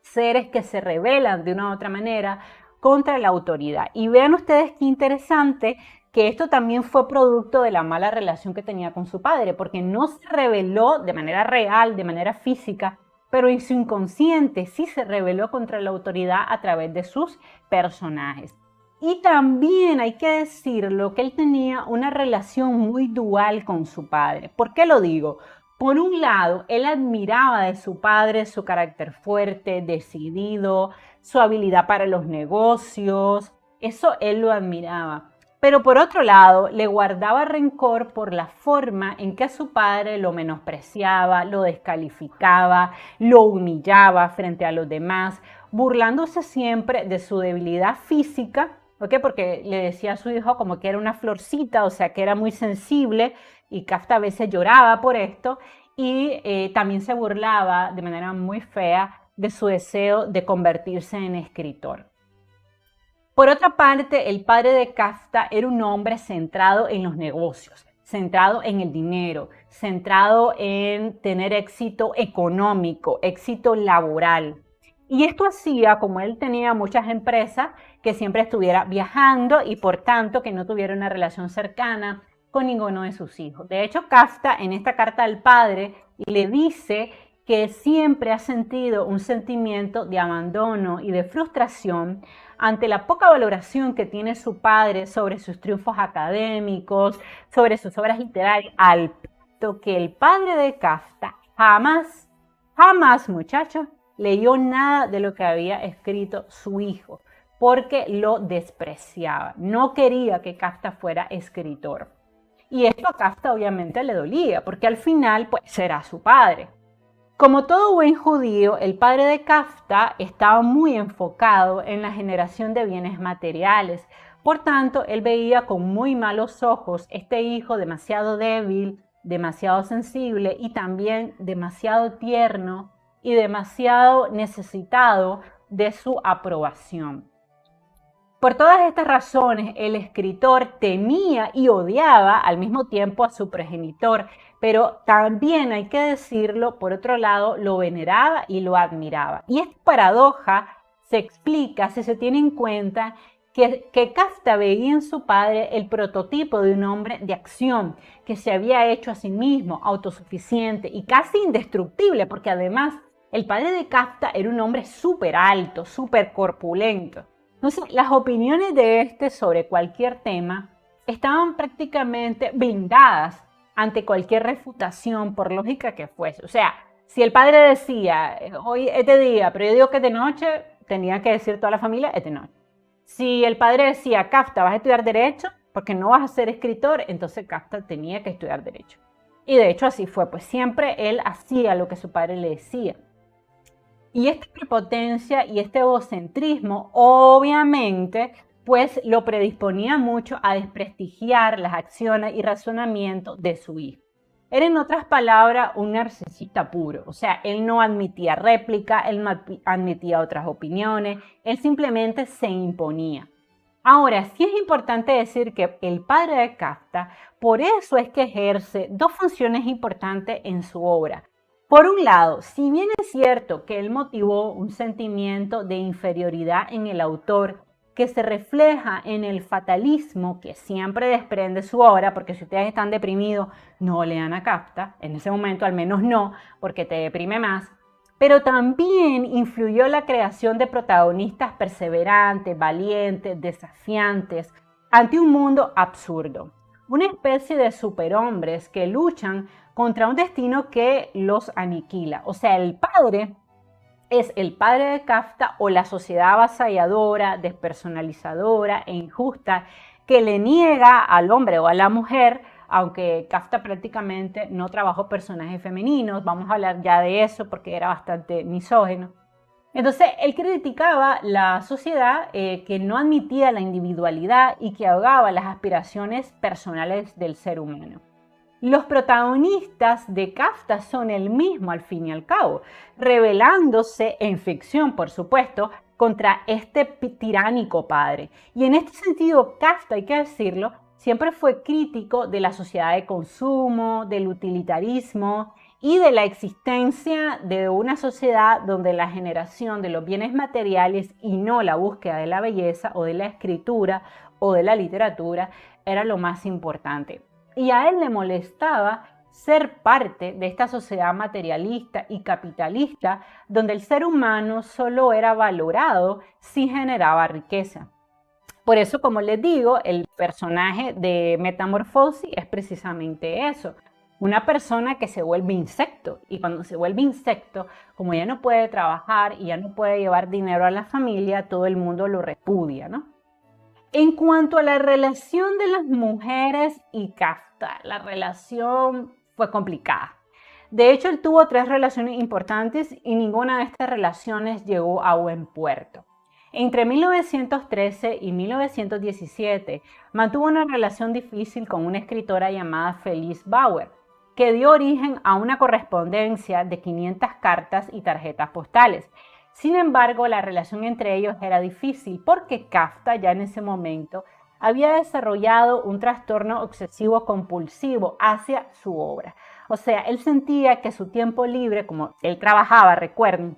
seres que se rebelan de una u otra manera contra la autoridad. Y vean ustedes qué interesante que esto también fue producto de la mala relación que tenía con su padre, porque no se rebeló de manera real, de manera física, pero en su inconsciente sí se rebeló contra la autoridad a través de sus personajes. Y también hay que decirlo que él tenía una relación muy dual con su padre. ¿Por qué lo digo? Por un lado, él admiraba de su padre su carácter fuerte, decidido, su habilidad para los negocios, eso él lo admiraba. Pero por otro lado, le guardaba rencor por la forma en que a su padre lo menospreciaba, lo descalificaba, lo humillaba frente a los demás, burlándose siempre de su debilidad física, ¿ok? Porque le decía a su hijo como que era una florcita, o sea, que era muy sensible, y Kafka a veces lloraba por esto, y también se burlaba de manera muy fea de su deseo de convertirse en escritor. Por otra parte, el padre de Kafka era un hombre centrado en los negocios, centrado en el dinero, centrado en tener éxito económico, éxito laboral. Y esto hacía, como él tenía muchas empresas, que siempre estuviera viajando y por tanto que no tuviera una relación cercana con ninguno de sus hijos. De hecho, Kafka en esta carta al padre le dice que siempre ha sentido un sentimiento de abandono y de frustración ante la poca valoración que tiene su padre sobre sus triunfos académicos, sobre sus obras literarias, al punto que el padre de Kafka jamás, muchachos, leyó nada de lo que había escrito su hijo, porque lo despreciaba. No quería que Kafka fuera escritor. Y esto a Kafka obviamente le dolía, porque al final pues era su padre. Como todo buen judío, el padre de Kafka estaba muy enfocado en la generación de bienes materiales. Por tanto, él veía con muy malos ojos este hijo demasiado débil, demasiado sensible y también demasiado tierno y demasiado necesitado de su aprobación. Por todas estas razones, el escritor temía y odiaba al mismo tiempo a su progenitor, pero también hay que decirlo, por otro lado, lo veneraba y lo admiraba. Y esta paradoja se explica si se tiene en cuenta que Kafta veía en su padre el prototipo de un hombre de acción, que se había hecho a sí mismo, autosuficiente y casi indestructible, porque además el padre de Kafta era un hombre súper alto, súper corpulento. Entonces, las opiniones de este sobre cualquier tema estaban prácticamente blindadas ante cualquier refutación, por lógica que fuese. O sea, si el padre decía, hoy es de día, pero yo digo que es de noche, tenía que decir toda la familia, es de noche. Si el padre decía, Kafta, vas a estudiar Derecho, porque no vas a ser escritor, entonces Kafta tenía que estudiar Derecho. Y de hecho así fue, pues siempre él hacía lo que su padre le decía. Y esta prepotencia y este egocentrismo, obviamente, pues lo predisponía mucho a desprestigiar las acciones y razonamientos de su hijo. Era, en otras palabras, un narcisista puro. O sea, él no admitía réplica, él no admitía otras opiniones, él simplemente se imponía. Ahora, sí es importante decir que el padre de Kafta, por eso es que ejerce dos funciones importantes en su obra. Por un lado, si bien es cierto que él motivó un sentimiento de inferioridad en el autor que se refleja en el fatalismo que siempre desprende su obra, porque si ustedes están deprimidos, no lean a Kafta, en ese momento al menos no, porque te deprime más, pero también influyó la creación de protagonistas perseverantes, valientes, desafiantes, ante un mundo absurdo. Una especie de superhombres que luchan contra un destino que los aniquila. O sea, el padre es el padre de Kafta o la sociedad avasalladora, despersonalizadora e injusta que le niega al hombre o a la mujer, aunque Kafta prácticamente no trabajó personajes femeninos, vamos a hablar ya de eso porque era bastante misógino. Entonces, él criticaba la sociedad que no admitía la individualidad y que ahogaba las aspiraciones personales del ser humano. Los protagonistas de Kafta son el mismo al fin y al cabo, rebelándose en ficción, por supuesto, contra este tiránico padre. Y en este sentido, Kafta, hay que decirlo, siempre fue crítico de la sociedad de consumo, del utilitarismo y de la existencia de una sociedad donde la generación de los bienes materiales y no la búsqueda de la belleza o de la escritura o de la literatura era lo más importante. Y a él le molestaba ser parte de esta sociedad materialista y capitalista donde el ser humano solo era valorado si generaba riqueza. Por eso, como les digo, el personaje de Metamorfosis es precisamente eso. Una persona que se vuelve insecto, y cuando se vuelve insecto, como ya no puede trabajar y ya no puede llevar dinero a la familia, todo el mundo lo repudia, ¿no? En cuanto a la relación de las mujeres y Kafta, la relación fue complicada. De hecho, él tuvo 3 relaciones importantes y ninguna de estas relaciones llegó a buen puerto. Entre 1913 y 1917 mantuvo una relación difícil con una escritora llamada Felice Bauer, que dio origen a una correspondencia de 500 cartas y tarjetas postales. Sin embargo, la relación entre ellos era difícil porque Kafta ya en ese momento había desarrollado un trastorno obsesivo compulsivo hacia su obra. O sea, él sentía que su tiempo libre, como él trabajaba, recuerden,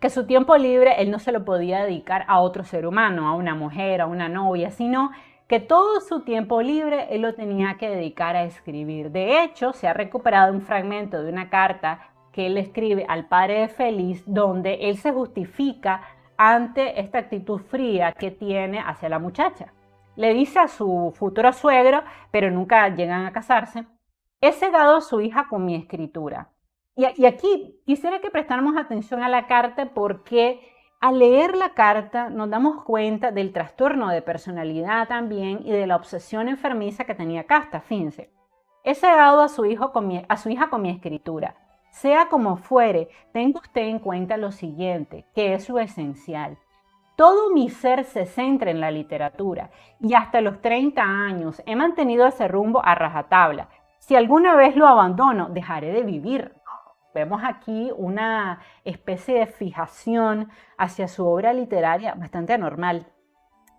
que su tiempo libre él no se lo podía dedicar a otro ser humano, a una mujer, a una novia, sino que todo su tiempo libre él lo tenía que dedicar a escribir. De hecho, se ha recuperado un fragmento de una carta que él escribe al padre de Felice, donde él se justifica ante esta actitud fría que tiene hacia la muchacha. Le dice a su futuro suegro, pero nunca llegan a casarse, he cegado a su hija con mi escritura. Y aquí quisiera que prestáramos atención a la carta porque al leer la carta nos damos cuenta del trastorno de personalidad también y de la obsesión enfermiza que tenía Kafta. Fíjense, he cegado a su hija con mi escritura. Sea como fuere, tenga usted en cuenta lo siguiente, que es lo esencial. Todo mi ser se centra en la literatura y hasta los 30 años he mantenido ese rumbo a rajatabla. Si alguna vez lo abandono, dejaré de vivir. Vemos aquí una especie de fijación hacia su obra literaria bastante anormal.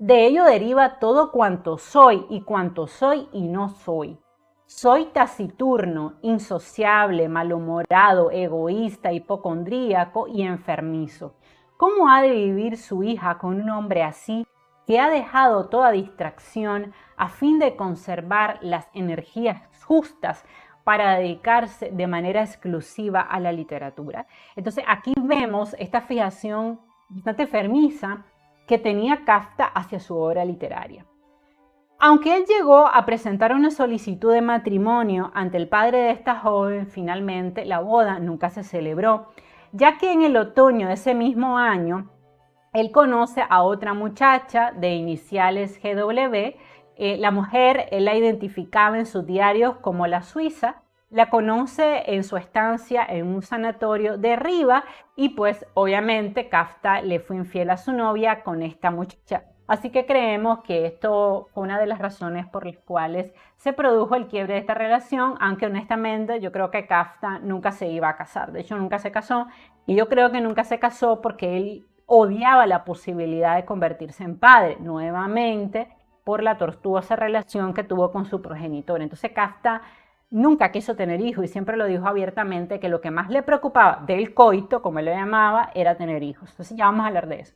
De ello deriva todo cuanto soy y cuanto soy y no soy. Soy taciturno, insociable, malhumorado, egoísta, hipocondríaco y enfermizo. ¿Cómo ha de vivir su hija con un hombre así, que ha dejado toda distracción a fin de conservar las energías justas para dedicarse de manera exclusiva a la literatura? Entonces aquí vemos esta fijación bastante enfermiza que tenía Kafka hacia su obra literaria. Aunque él llegó a presentar una solicitud de matrimonio ante el padre de esta joven, finalmente la boda nunca se celebró, ya que en el otoño de ese mismo año él conoce a otra muchacha de iniciales GW. La mujer él la identificaba en sus diarios como la suiza, la conoce en su estancia en un sanatorio de Riva y pues obviamente Kafka le fue infiel a su novia con esta muchacha. Así que creemos que esto fue una de las razones por las cuales se produjo el quiebre de esta relación, aunque honestamente yo creo que Kafka nunca se iba a casar. De hecho, nunca se casó y yo creo que nunca se casó porque él odiaba la posibilidad de convertirse en padre, nuevamente por la tortuosa relación que tuvo con su progenitor. Entonces Kafka nunca quiso tener hijos y siempre lo dijo abiertamente que lo que más le preocupaba del coito, como él lo llamaba, era tener hijos. Entonces ya vamos a hablar de eso.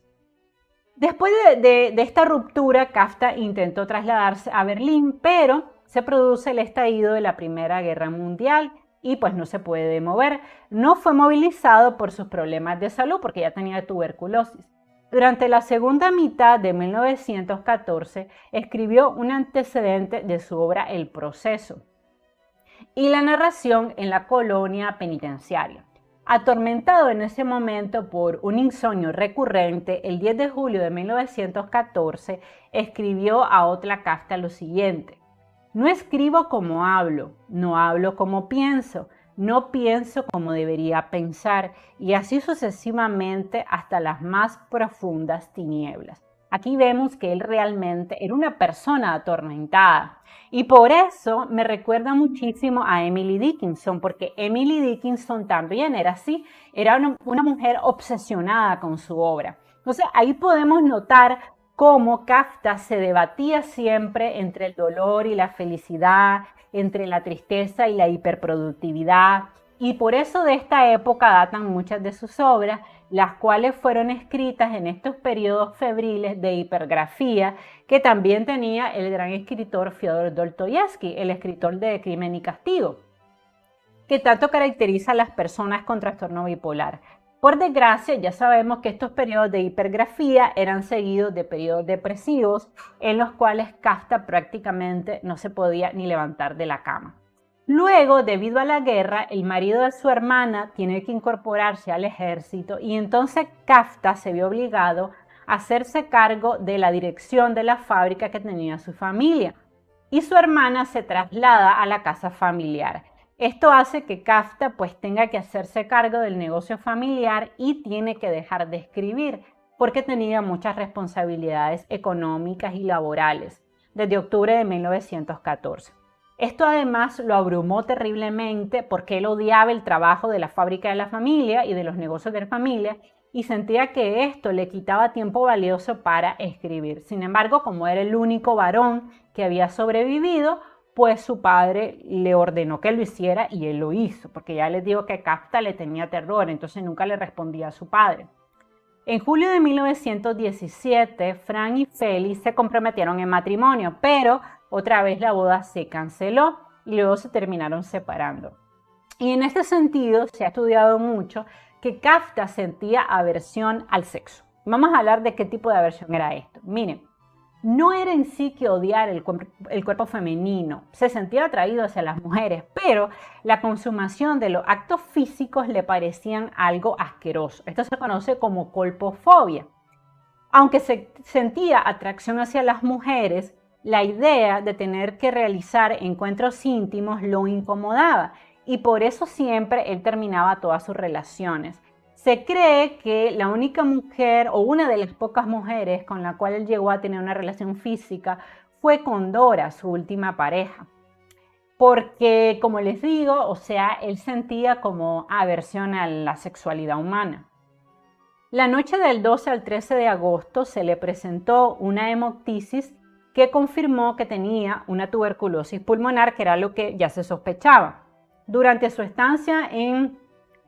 Después de esta ruptura, Kafka intentó trasladarse a Berlín, pero se produce el estallido de la Primera Guerra Mundial y pues no se puede mover. No fue movilizado por sus problemas de salud porque ya tenía tuberculosis. Durante la segunda mitad de 1914 escribió un antecedente de su obra El Proceso y la narración en la colonia penitenciaria. Atormentado en ese momento por un insomnio recurrente, el 10 de julio de 1914 escribió a Ottla Kafka lo siguiente: no escribo como hablo, no hablo como pienso, no pienso como debería pensar, y así sucesivamente hasta las más profundas tinieblas. Aquí vemos que él realmente era una persona atormentada. Y por eso me recuerda muchísimo a Emily Dickinson, porque Emily Dickinson también era así, era una mujer obsesionada con su obra. Entonces ahí podemos notar cómo Kafka se debatía siempre entre el dolor y la felicidad, entre la tristeza y la hiperproductividad. Y por eso de esta época datan muchas de sus obras, las cuales fueron escritas en estos periodos febriles de hipergrafía que también tenía el gran escritor Fyodor Dostoyevsky, el escritor de Crimen y Castigo, que tanto caracteriza a las personas con trastorno bipolar. Por desgracia, ya sabemos que estos periodos de hipergrafía eran seguidos de periodos depresivos en los cuales Kafka prácticamente no se podía ni levantar de la cama. Luego, debido a la guerra, el marido de su hermana tiene que incorporarse al ejército y entonces Kafka se vio obligado a hacerse cargo de la dirección de la fábrica que tenía su familia y su hermana se traslada a la casa familiar. Esto hace que Kafka pues tenga que hacerse cargo del negocio familiar y tiene que dejar de escribir porque tenía muchas responsabilidades económicas y laborales desde octubre de 1914. Esto además lo abrumó terriblemente porque él odiaba el trabajo de la fábrica de la familia y de los negocios de la familia y sentía que esto le quitaba tiempo valioso para escribir. Sin embargo, como era el único varón que había sobrevivido, pues su padre le ordenó que lo hiciera y él lo hizo, porque ya les digo que Kafka le tenía terror, entonces nunca le respondía a su padre. En julio de 1917, Frank y Félix se comprometieron en matrimonio, pero otra vez la boda se canceló y luego se terminaron separando. Y en este sentido se ha estudiado mucho que Kafka sentía aversión al sexo. Vamos a hablar de qué tipo de aversión era esto. Miren, no era en sí que odiar el cuerpo femenino, se sentía atraído hacia las mujeres, pero la consumación de los actos físicos le parecían algo asqueroso. Esto se conoce como colpofobia. Aunque se sentía atracción hacia las mujeres, la idea de tener que realizar encuentros íntimos lo incomodaba y por eso siempre él terminaba todas sus relaciones. Se cree que la única mujer o una de las pocas mujeres con la cual él llegó a tener una relación física fue con Dora, su última pareja. Porque, como les digo, o sea, él sentía como aversión a la sexualidad humana. La noche del 12 al 13 de agosto se le presentó una hemoptisis que confirmó que tenía una tuberculosis pulmonar, que era lo que ya se sospechaba. Durante su estancia en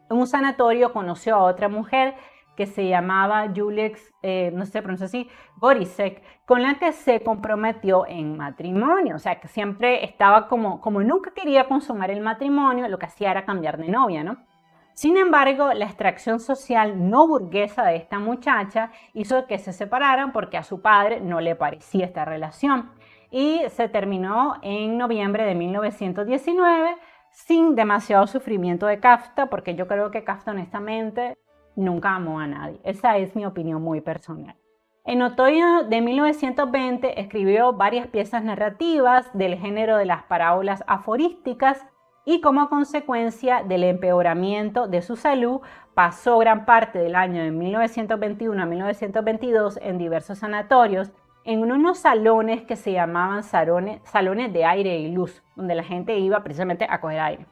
un sanatorio conoció a otra mujer que se llamaba Julieks, no sé, pronuncia así, Gorisek, con la que se comprometió en matrimonio. O sea, que siempre estaba como nunca quería consumar el matrimonio, lo que hacía era cambiar de novia, ¿no? Sin embargo, la extracción social no burguesa de esta muchacha hizo que se separaran porque a su padre no le parecía esta relación. Y se terminó en noviembre de 1919 sin demasiado sufrimiento de Kafta, porque yo creo que Kafta honestamente nunca amó a nadie. Esa es mi opinión muy personal. En otoño de 1920 escribió varias piezas narrativas del género de las parábolas aforísticas y como consecuencia del empeoramiento de su salud pasó gran parte del año de 1921 a 1922 en diversos sanatorios, en unos salones que se llamaban salones de aire y luz, donde la gente iba precisamente a coger aire.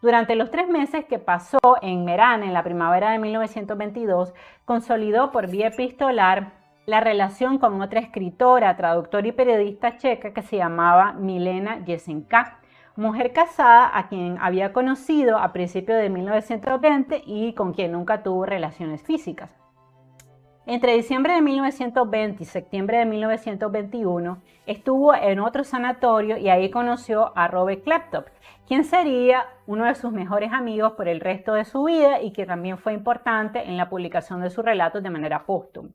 Durante los 3 meses que pasó en Meran en la primavera de 1922, consolidó por vía epistolar la relación con otra escritora, traductora y periodista checa que se llamaba Milena Jesenka, mujer casada a quien había conocido a principios de 1920 y con quien nunca tuvo relaciones físicas. Entre diciembre de 1920 y septiembre de 1921 estuvo en otro sanatorio y ahí conoció a Robert Kleptop, quien sería uno de sus mejores amigos por el resto de su vida y que también fue importante en la publicación de sus relatos de manera póstuma.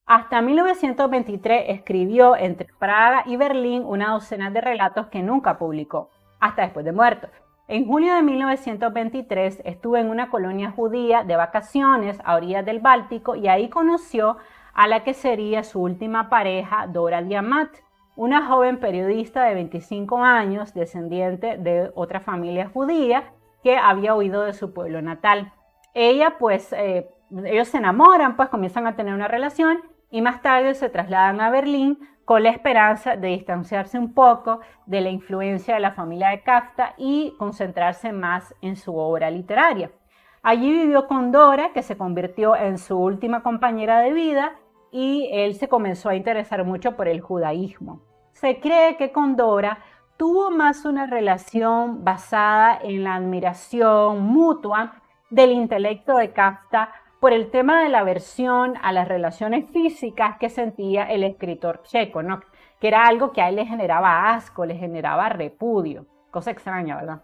Hasta 1923 escribió entre Praga y Berlín una docena de relatos que nunca publicó, hasta después de muerto. En junio de 1923 estuvo en una colonia judía de vacaciones a orillas del Báltico y ahí conoció a la que sería su última pareja, Dora Diamat, una joven periodista de 25 años, descendiente de otra familia judía que había huido de su pueblo natal. Ellos se enamoran, pues comienzan a tener una relación y más tarde se trasladan a Berlín con la esperanza de distanciarse un poco de la influencia de la familia de Kafta y concentrarse más en su obra literaria. Allí vivió con Dora, que se convirtió en su última compañera de vida, y él se comenzó a interesar mucho por el judaísmo. Se cree que con Dora tuvo más una relación basada en la admiración mutua del intelecto de Kafta por el tema de la aversión a las relaciones físicas que sentía el escritor checo, ¿no? Que era algo que a él le generaba asco, le generaba repudio, cosa extraña, ¿verdad?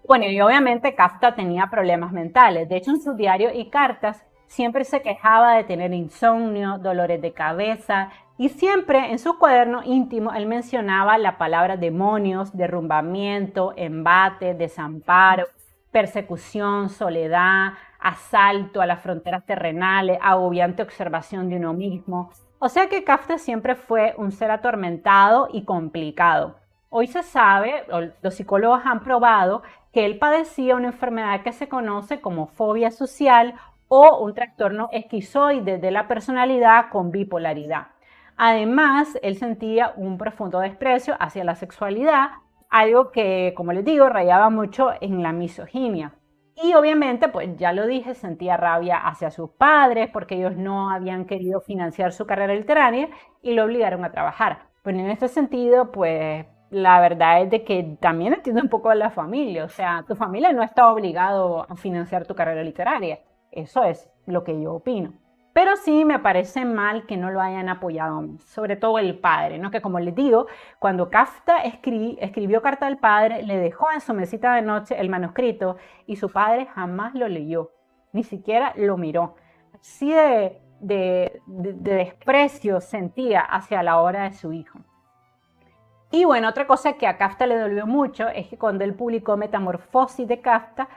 Bueno, y obviamente Kafta tenía problemas mentales. De hecho, en su diario y cartas siempre se quejaba de tener insomnio, dolores de cabeza, y siempre en su cuaderno íntimo él mencionaba la palabra demonios, derrumbamiento, embate, desamparo, persecución, soledad, asalto a las fronteras terrenales, agobiante observación de uno mismo. O sea que Kafta siempre fue un ser atormentado y complicado. Hoy se sabe, los psicólogos han probado, que él padecía una enfermedad que se conoce como fobia social o un trastorno esquizoide de la personalidad con bipolaridad. Además, él sentía un profundo desprecio hacia la sexualidad, algo que, como les digo, rayaba mucho en la misoginia. Y obviamente, pues ya lo dije, sentía rabia hacia sus padres porque ellos no habían querido financiar su carrera literaria y lo obligaron a trabajar. Pero en este sentido, pues la verdad es de que también entiendo un poco a la familia. O sea, tu familia no está obligado a financiar tu carrera literaria. Eso es lo que yo opino. Pero sí me parece mal que no lo hayan apoyado, sobre todo el padre, ¿no? Que como les digo, cuando Kafta escribió Carta al Padre, le dejó en su mesita de noche el manuscrito y su padre jamás lo leyó, ni siquiera lo miró. Así de desprecio sentía hacia la obra de su hijo. Y bueno, otra cosa que a Kafta le dolió mucho es que cuando él publicó Metamorfosis de Kafta,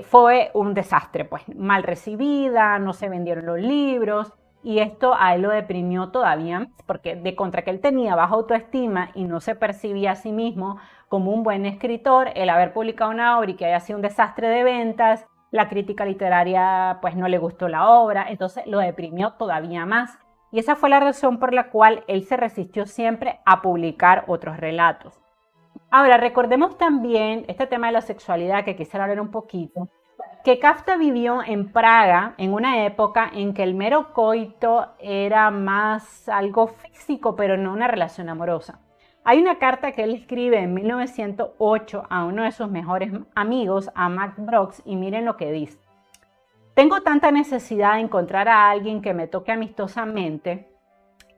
fue un desastre, pues mal recibida, no se vendieron los libros y esto a él lo deprimió todavía más porque de contra que él tenía baja autoestima y no se percibía a sí mismo como un buen escritor, el haber publicado una obra y que haya sido un desastre de ventas, la crítica literaria pues no le gustó la obra, entonces lo deprimió todavía más y esa fue la razón por la cual él se resistió siempre a publicar otros relatos. Ahora, recordemos también este tema de la sexualidad que quisiera hablar un poquito, que Kafka vivió en Praga en una época en que el mero coito era más algo físico, pero no una relación amorosa. Hay una carta que él escribe en 1908 a uno de sus mejores amigos, a Max Brooks, y miren lo que dice. Tengo tanta necesidad de encontrar a alguien que me toque amistosamente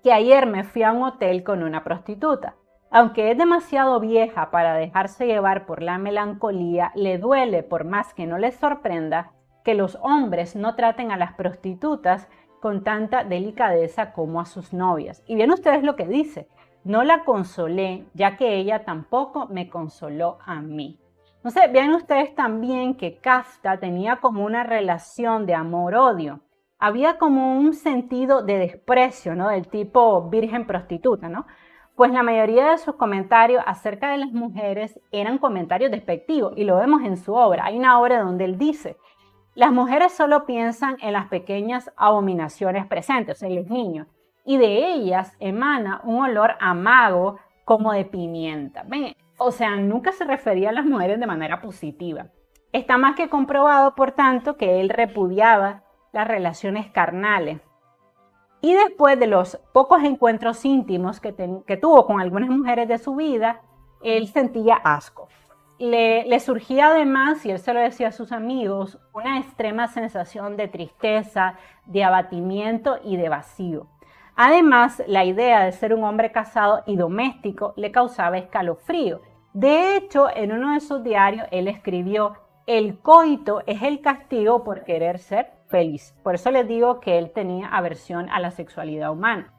que ayer me fui a un hotel con una prostituta. Aunque es demasiado vieja para dejarse llevar por la melancolía, le duele, por más que no le sorprenda, que los hombres no traten a las prostitutas con tanta delicadeza como a sus novias. Y bien ustedes lo que dice, no la consolé, ya que ella tampoco me consoló a mí. Entonces, vean ustedes también que Kafka tenía como una relación de amor-odio. Había como un sentido de desprecio, ¿no? Del tipo virgen prostituta, ¿no? Pues la mayoría de sus comentarios acerca de las mujeres eran comentarios despectivos y lo vemos en su obra. Hay una obra donde él dice, las mujeres solo piensan en las pequeñas abominaciones presentes, en los niños, y de ellas emana un olor amargo como de pimienta. ¿Ven? O sea, nunca se refería a las mujeres de manera positiva. Está más que comprobado, por tanto, que él repudiaba las relaciones carnales. Y después de los pocos encuentros íntimos que tuvo con algunas mujeres de su vida, él sentía asco. Le surgía además, y él se lo decía a sus amigos, una extrema sensación de tristeza, de abatimiento y de vacío. Además, la idea de ser un hombre casado y doméstico le causaba escalofrío. De hecho, en uno de sus diarios, él escribió, el coito es el castigo por querer ser feliz. Por eso les digo que él tenía aversión a la sexualidad humana.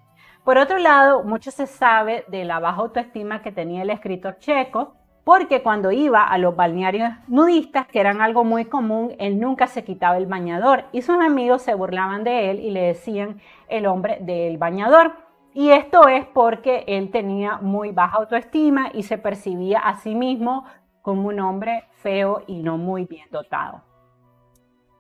Por otro lado, mucho se sabe de la baja autoestima que tenía el escritor checo, porque cuando iba a los balnearios nudistas, que eran algo muy común, él nunca se quitaba el bañador y sus amigos se burlaban de él y le decían el hombre del bañador. Y esto es porque él tenía muy baja autoestima y se percibía a sí mismo como un hombre feo y no muy bien dotado.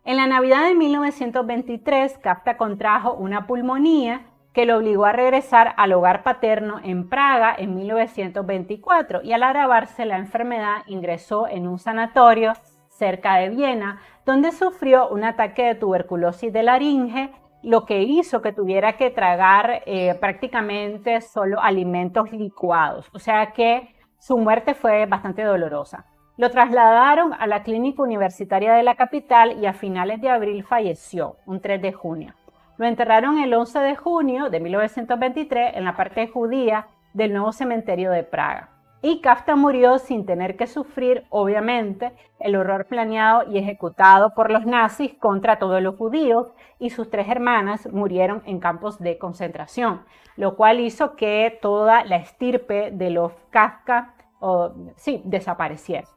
En la Navidad de 1923, Kafka contrajo una pulmonía que lo obligó a regresar al hogar paterno en Praga en 1924 y al agravarse la enfermedad ingresó en un sanatorio cerca de Viena, donde sufrió un ataque de tuberculosis de laringe, lo que hizo que tuviera que tragar prácticamente solo alimentos licuados, o sea que su muerte fue bastante dolorosa. Lo trasladaron a la clínica universitaria de la capital y a finales de abril falleció, un 3 de junio. Lo enterraron el 11 de junio de 1923 en la parte judía del nuevo cementerio de Praga. Y Kafka murió sin tener que sufrir, obviamente, el horror planeado y ejecutado por los nazis contra todos los judíos, y sus 3 hermanas murieron en campos de concentración, lo cual hizo que toda la estirpe de los Kafka desapareciera.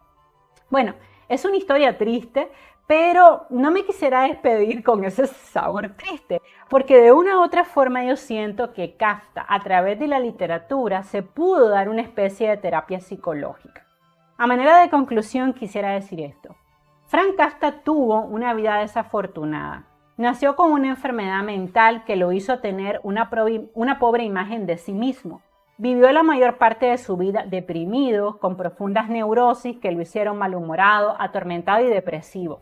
Bueno, es una historia triste, pero no me quisiera despedir con ese sabor triste, porque de una u otra forma yo siento que Kafka, a través de la literatura, se pudo dar una especie de terapia psicológica. A manera de conclusión quisiera decir esto. Franz Kafka tuvo una vida desafortunada. Nació con una enfermedad mental que lo hizo tener una pobre imagen de sí mismo. Vivió la mayor parte de su vida deprimido, con profundas neurosis que lo hicieron malhumorado, atormentado y depresivo.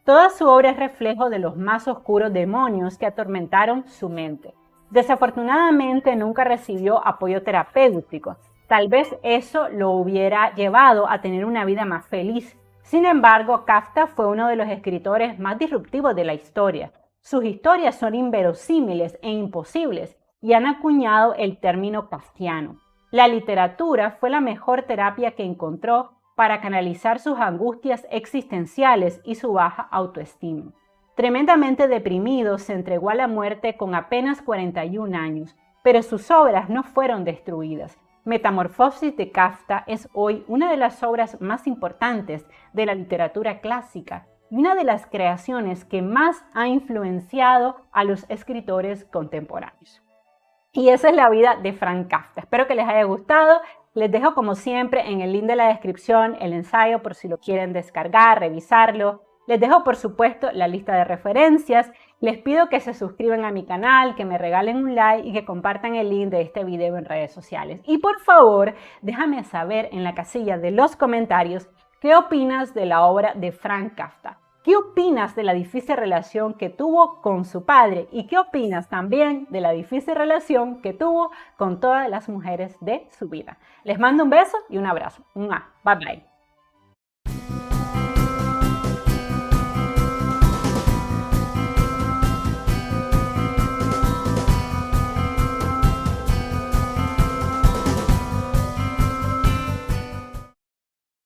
Toda su obra es reflejo de los más oscuros demonios que atormentaron su mente. Desafortunadamente nunca recibió apoyo terapéutico. Tal vez eso lo hubiera llevado a tener una vida más feliz. Sin embargo, Kafka fue uno de los escritores más disruptivos de la historia. Sus historias son inverosímiles e imposibles y han acuñado el término kafkiano. La literatura fue la mejor terapia que encontró para canalizar sus angustias existenciales y su baja autoestima. Tremendamente deprimido, se entregó a la muerte con apenas 41 años, pero sus obras no fueron destruidas. Metamorfosis de Kafka es hoy una de las obras más importantes de la literatura clásica y una de las creaciones que más ha influenciado a los escritores contemporáneos. Y esa es la vida de Franz Kafka. Espero que les haya gustado. Les dejo como siempre en el link de la descripción el ensayo por si lo quieren descargar, revisarlo. Les dejo por supuesto la lista de referencias. Les pido que se suscriban a mi canal, que me regalen un like y que compartan el link de este video en redes sociales. Y por favor, déjame saber en la casilla de los comentarios qué opinas de la obra de Franz Kafka. ¿Qué opinas de la difícil relación que tuvo con su padre? ¿Y qué opinas también de la difícil relación que tuvo con todas las mujeres de su vida? Les mando un beso y un abrazo. Bye bye.